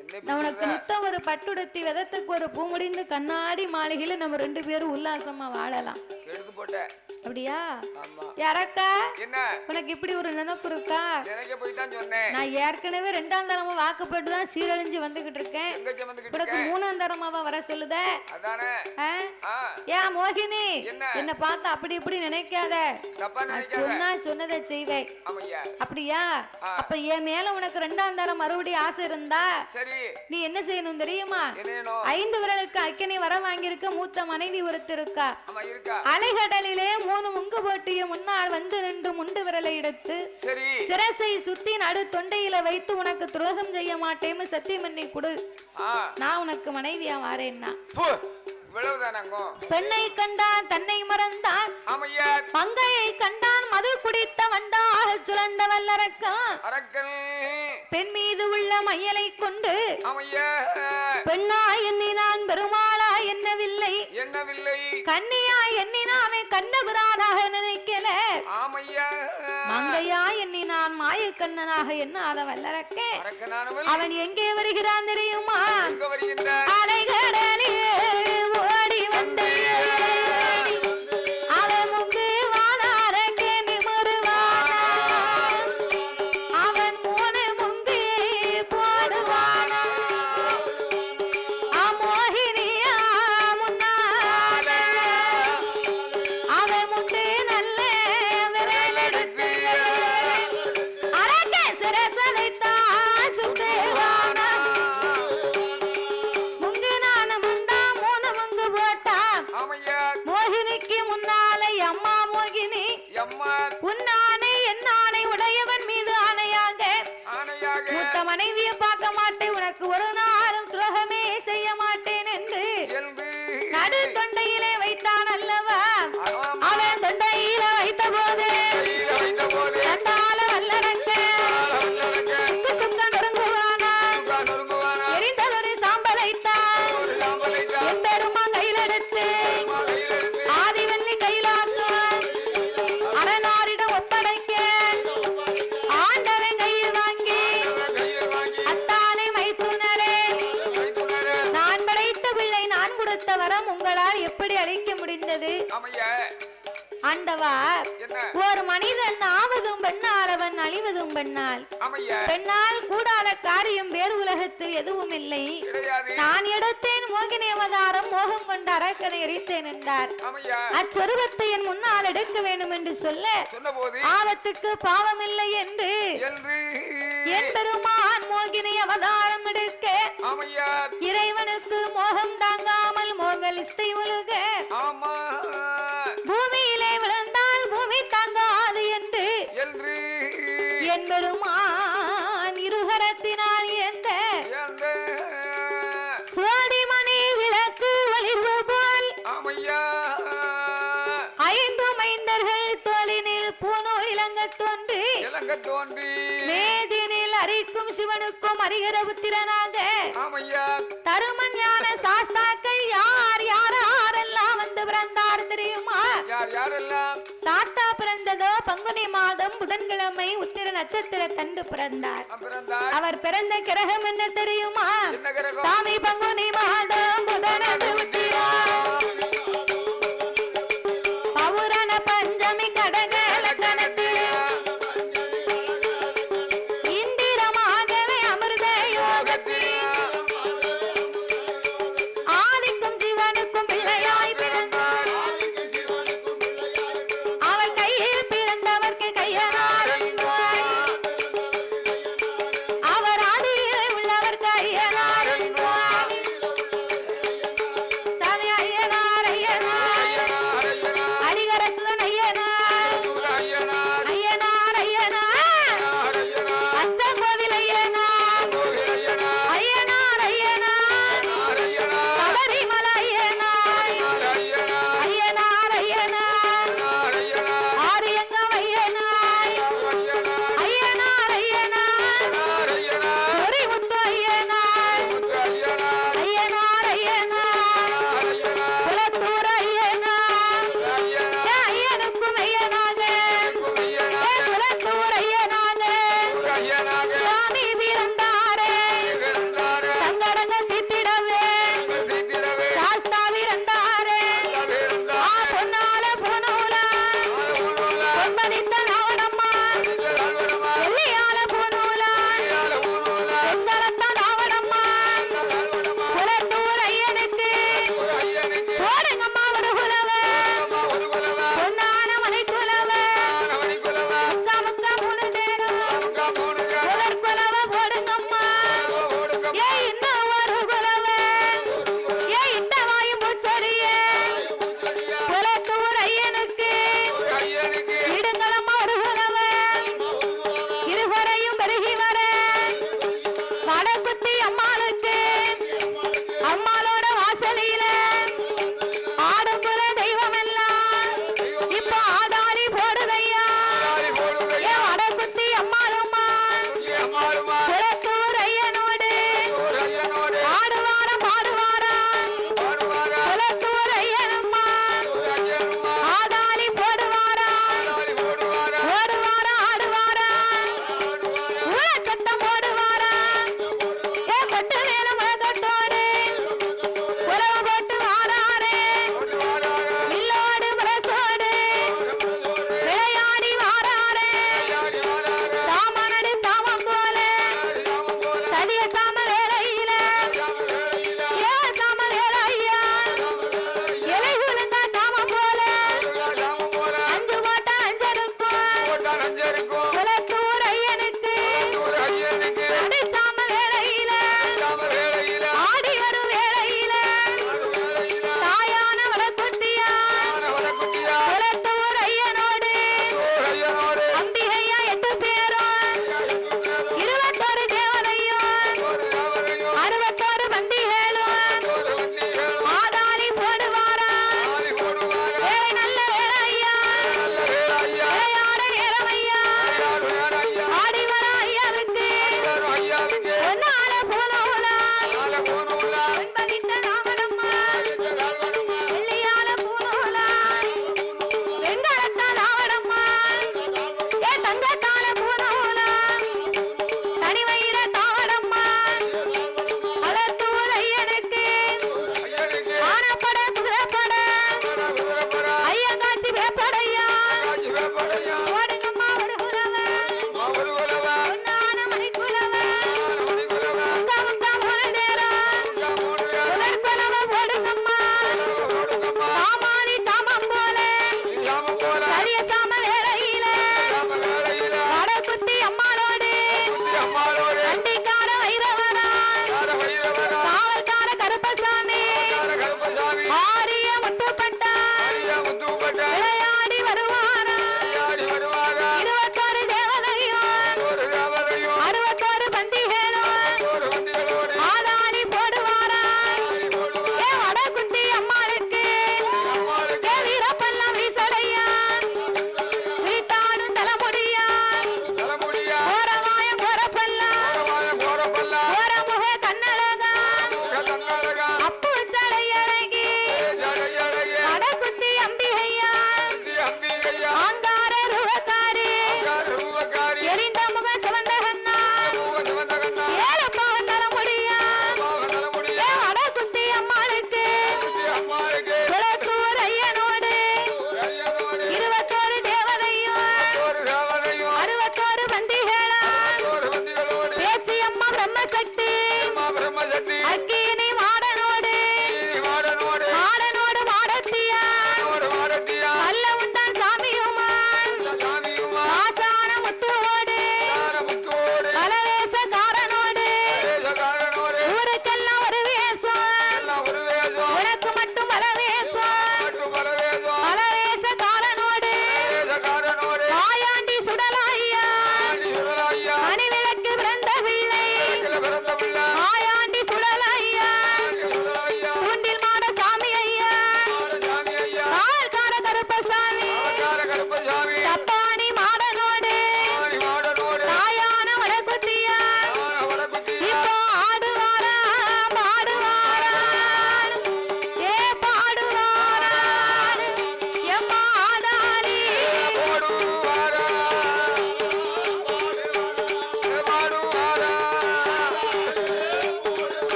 என்ன நான் உனக்கு முத்தம் ஒரு பட்டுடுத்தி விதத்துக்கு ஒரு பூ முடிந்து கண்ணாடி மாளிகையில நம்ம 2 பேரும் உல்லாசமா வாழலாம். எடுத்து போட்ட அப்படியா? ஆமா யாரக்கா என்ன உனக்கு இப்படி ஒரு நினைப்பு இருக்கா? எனக்கு போய் தான் சொன்னேன். நான் ஏற்கனவே 2ஆம் தரமா வாக்குப்பட்டு தான் சீரழிஞ்சு வந்துகிட்டு இருக்கேன். எங்க வந்துகிட்டு உனக்கு இருக்கேன் 3ஆம் தரமாவா வர சொல்லுத? அதானே ஏன் மோகினி என்ன என்ன பார்த்து அப்படி இப்படி நினைக்காத, தப்பா நான் நினைக்காத. சொன்னா சொன்னதை செய்வேன். ஆமையா அப்படியா? அப்ப என் மேல உனக்கு 2ஆம் தரம் மறுபடியும் ஆசை இருந்தா சரி நீ என்ன செய்யணும் தெரியுமா? என்னேனோ 5 விரலுக்கு அக்கினி வர வாங்கியிருக்க மூத்த மனைவி ஒருத்தர் இருக்கா. ஆமா இருக்கா. அலைகடலிலே 3 முங்கு போட்டிய முன்னால் வந்து நின்று முண்டு விரலை எடுத்து சரி சிரசை சுத்தி நடு தொண்டையில வைத்து உனக்கு துரோகம் செய்ய மாட்டேன்னு சத்தியம் பண்ணி கொடு, நான் உனக்கு மனைவியா வாரேன்னா. பெண்ணை கண்டான் தன்னை மறந்தான், மங்கையை கண்டான் மது குடித்த வண்டாக சுழண்ட வல்லரக்கான். பெண் மீது உள்ள மையலை கொண்டு பெண்ணா எண்ணினான் பெருமாளா எண்ணவில்லை, கன்னியா எண்ணினான் கண்ணபுரானாக நினைக்கல, மங்கையா எண்ணினான் மாயக்கண்ணனாக எண்ணாத வல்லரக்கே. அவன் எங்கே வருகிறான் தெரியுமா? அலைகடலே ஓடி வந்து அவன் முங்கு வானாரக்கே நிமிருவானா, அவன் 3 முங்கு போடுவானா, அமோகினியா முன்னால அவன் முண்டு நல்ல விரல் எடுத்து அரக்கே சிரசதைத்தான் சுத்துவானா. முங்கு நான முண்டா 3 முங்கு போட்டான் மோகினிக்கு முன்னாலே. அம்மா மோகினி உன்னானை என்னானை உடையவன் மீது ஆணையாக மூத்த மனைவியை பார்க்க மாட்டேன், உனக்கு ஒரு நாளும் துரோகமே செய்ய மாட்டேன் என்று நடு தொண்டையிலே வைத்தான் அல்லவா. அவன் தொண்டையில வைத்த போது கண்டால வல்லரக்க துக்க நொறுங்குவானா, எரிந்ததொரு சாம்பலைத்தான் எம்பெருமா கையில் எடுத்து ஆதிவல்லி கைலாசம் அரணாரிடம் ஒப்படைக்க ஆண்டவன் கையில் வாங்கி அத்தானை மைத்துனரே, நான் படைத்த பிள்ளை நான் கொடுத்த வரம் உங்களால் எப்படி அளிக்க முடிந்தது? ஆண்டவா, ஒரு மனிதன் ஆவதும் பெண்ணால் அவன் அழிவதும் பெண்ணால், பெண்ணால் கூடாத காரியம் வேறு உலகத்தில் எதுவும் இல்லை. நான் எடுத்தேன் மோகினி அவதாரம், மோகம் கொண்ட அரக்கனை எரித்தேன் என்றார். அச்சொருவத்தை என் முன்னால் எடுக்க வேண்டும் என்று சொல்ல ஆபத்துக்கு பாவம் இல்லை என்று என் பெருமான் மோகினி அவதாரம் எடுக்க இறைவனுக்கு மோகம் தாங்காமல் மோகலிஸ்தை ஒழுக பூமியிலே விழுந்தால் பூமி தாங்காது என்று என் பெருமான் இருகரத்தினால் எந்த சுவாடிமணி விளக்கு வலிவு போல் 5 மைந்தர்கள் தோளினில் பூநூல் இலங்க தோன்றி மேதினில் அரிக்கும் சிவனுக்கும் அரிகர புத்திரனாக தருமன் ஞான சாஸ்தாக்கள் யார் யாரெல்லாம் வந்து பிறந்தார் தெரியுமா? சாஸ்தா பிறந்ததோ பங்குனி மாதம் புதன்கிழமை உத்திர நட்சத்திர தண்டு பிறந்தார். அவர் பிறந்த கிரகம் என்ன தெரியுமா? சாமி பங்குனி மாதம் புதனது உத்திரா பௌரண பஞ்சமி கடகல கணத்தில் இந்திரமாகவே அமிர்த யோகத்தில் ஆதிக்கும் சிவனுக்கும் பிள்ளையாய் பிறந்தார். அவர் கையில் பிறந்தவர்க்கு கையனார் என்பார், அவர் ஆதியில் உள்ளவர் கையனார் என்பார். அம்மாளுக்கு அம்மாளோட வாசலில ஆடும்புற தெய்வம் எல்லாம் இப்ப ஆதாளி போடுதையா என் வடகுத்தி அம்மாளுமா குளத்தூர் ஐயனோடு ஆடுவாரம் பாடுவாராம் குளத்தூர் ஐயனம்மா ஆதாளி போடுவாராம் ஓடுவாரா ஆடுவாராம் ஊழச்சத்தம் போடுவாராம் ஏ கொட்டு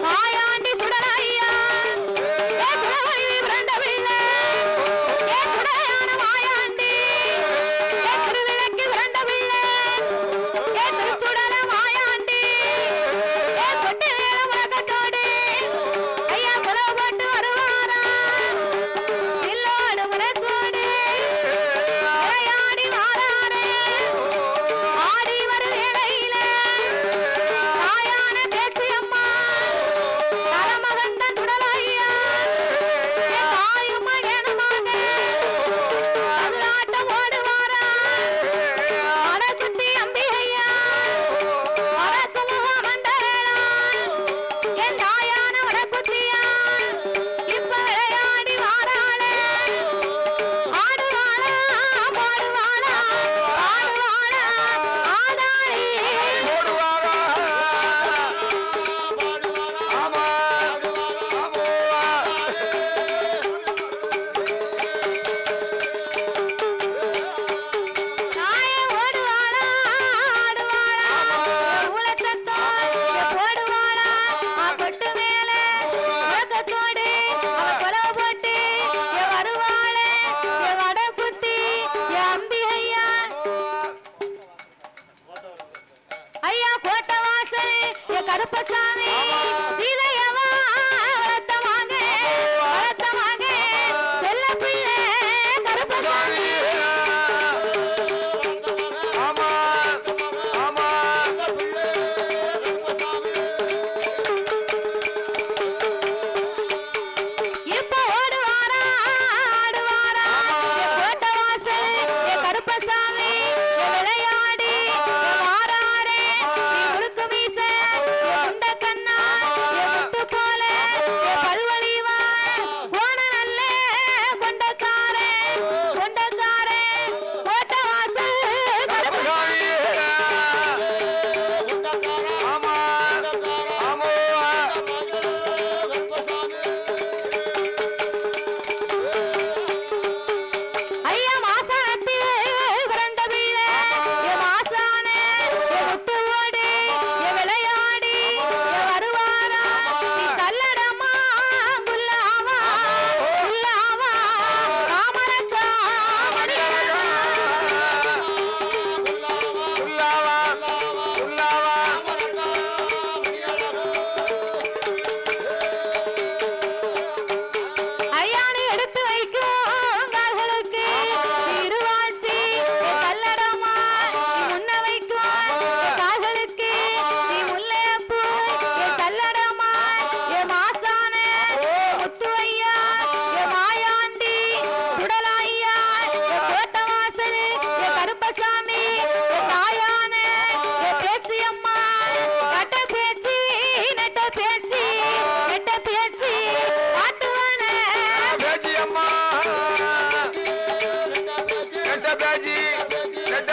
மாயாண்டி சுடலையா சுடலை பிறந்த பிள்ளை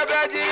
பேச்சு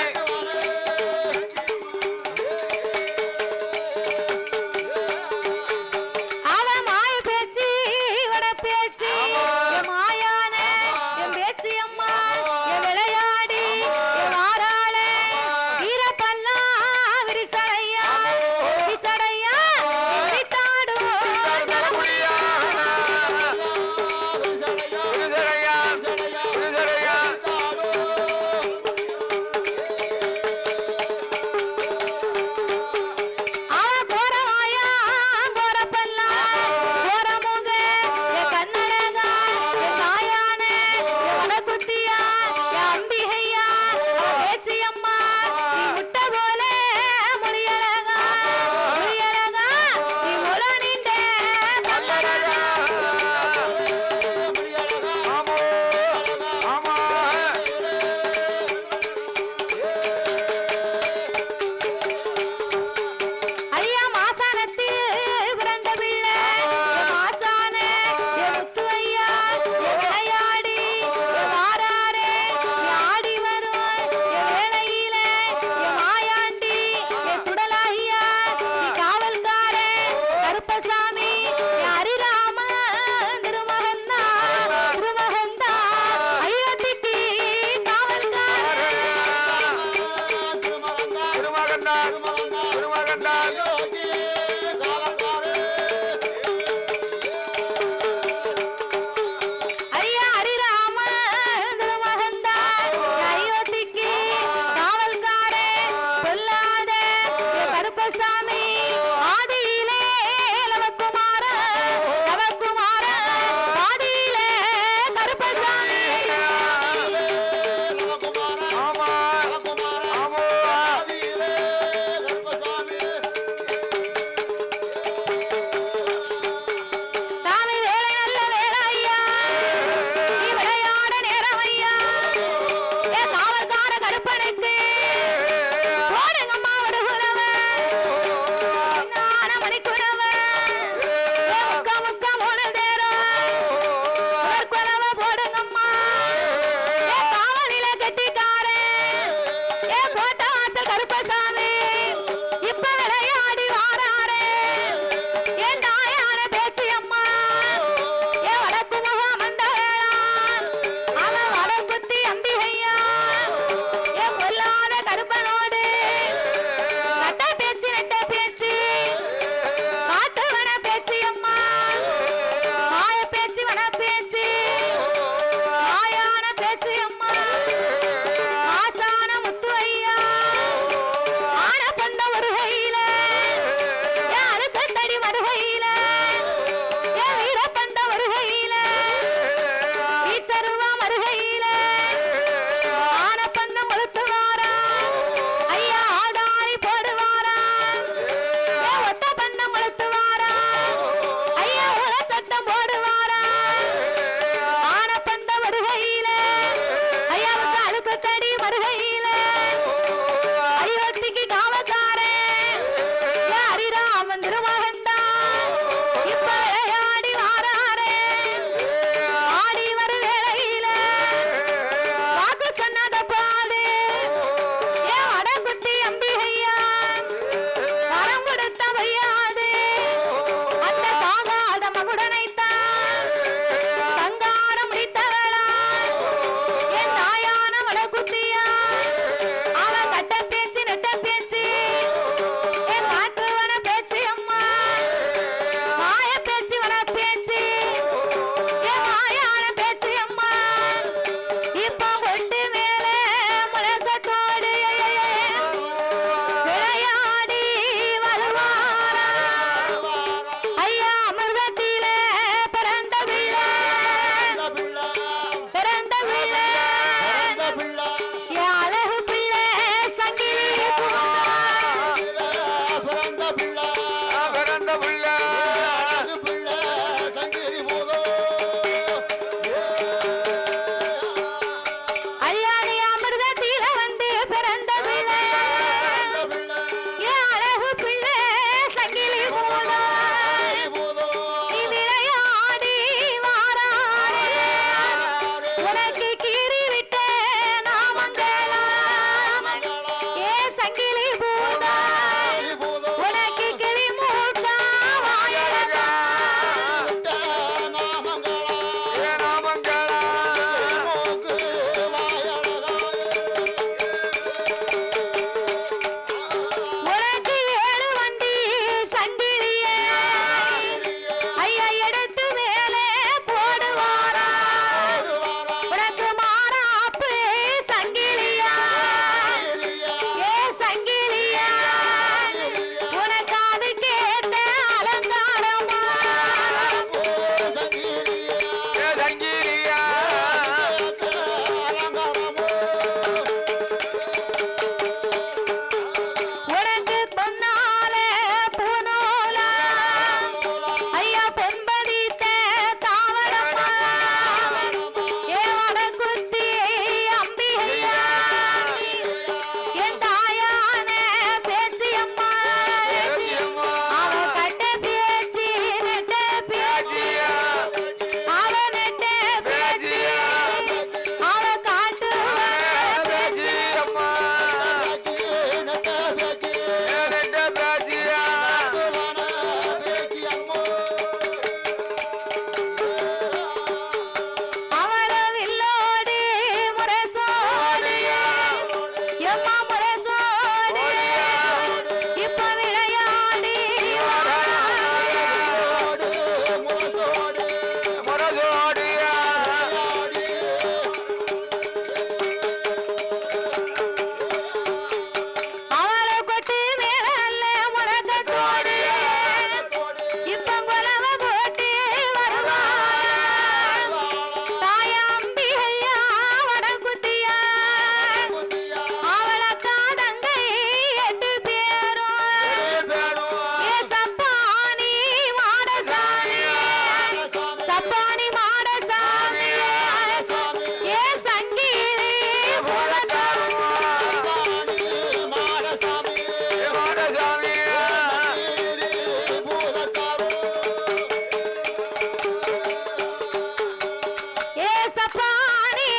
சப்பானி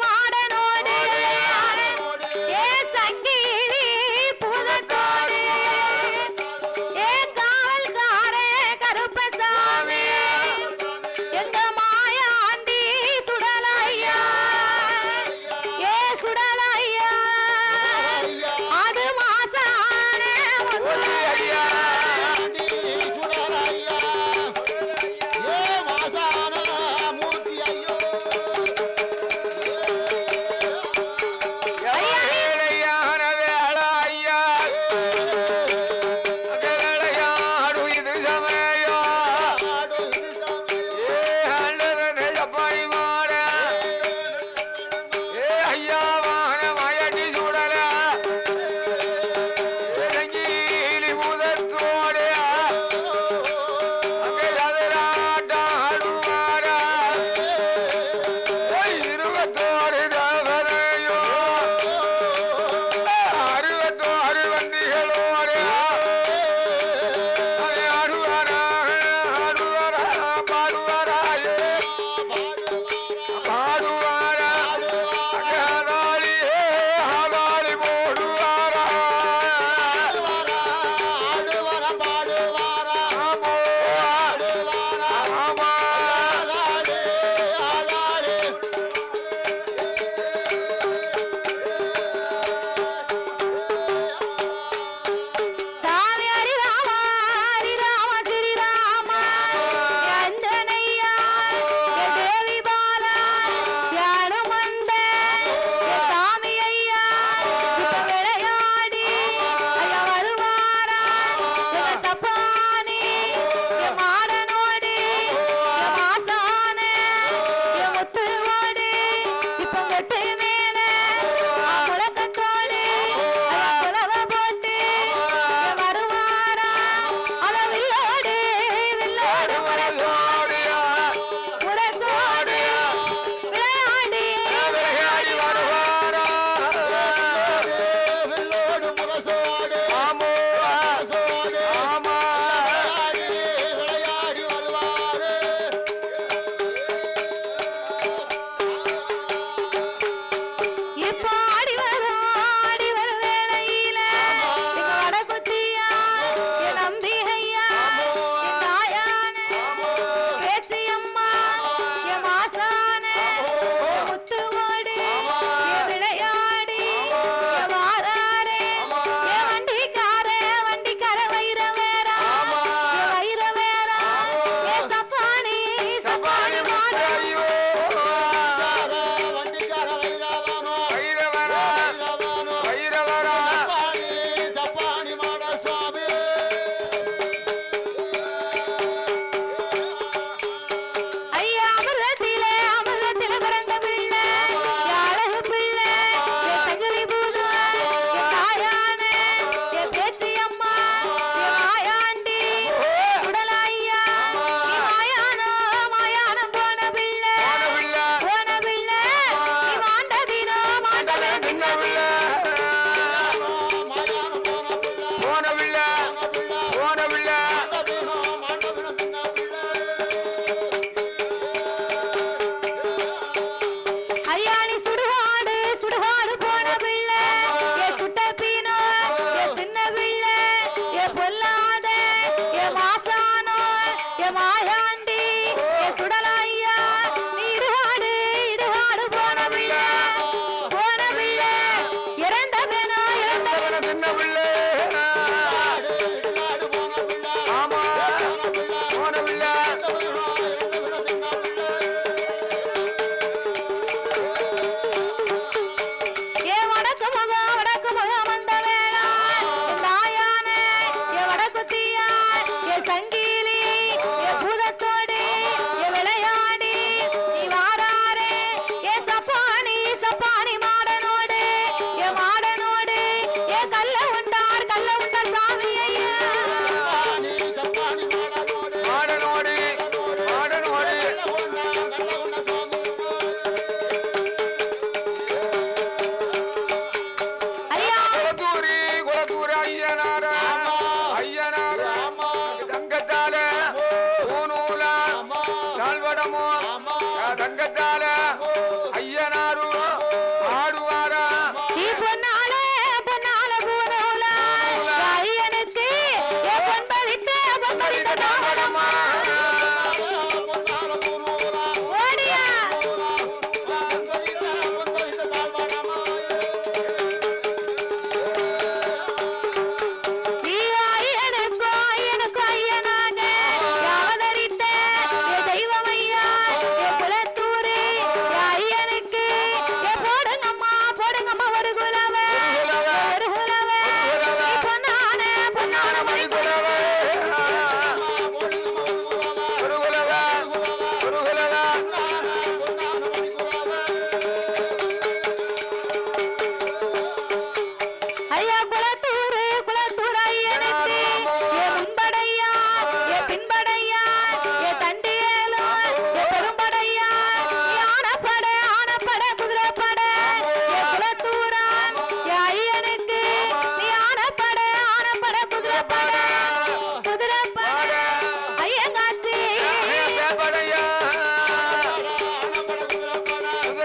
மாடனோடு ஏ சங்கிலி பூதத்தோடு ஏ காவல்காரே கருப்பசாமி எங்க மாயாண்டி சுடலையா ஏ சுடலையா அது மாசான ஐயா சுடலையா ஏ மாசான மூர்த்தி ஐயோ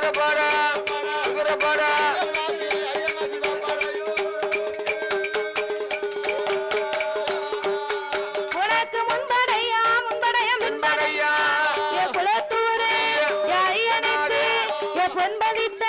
குதிரை பாடா குதிரை பாடா உனக்கு முன்படையா முன்படைய முன்படையா குலத்தூரே ஐயனுக்கு பொன்பதித்த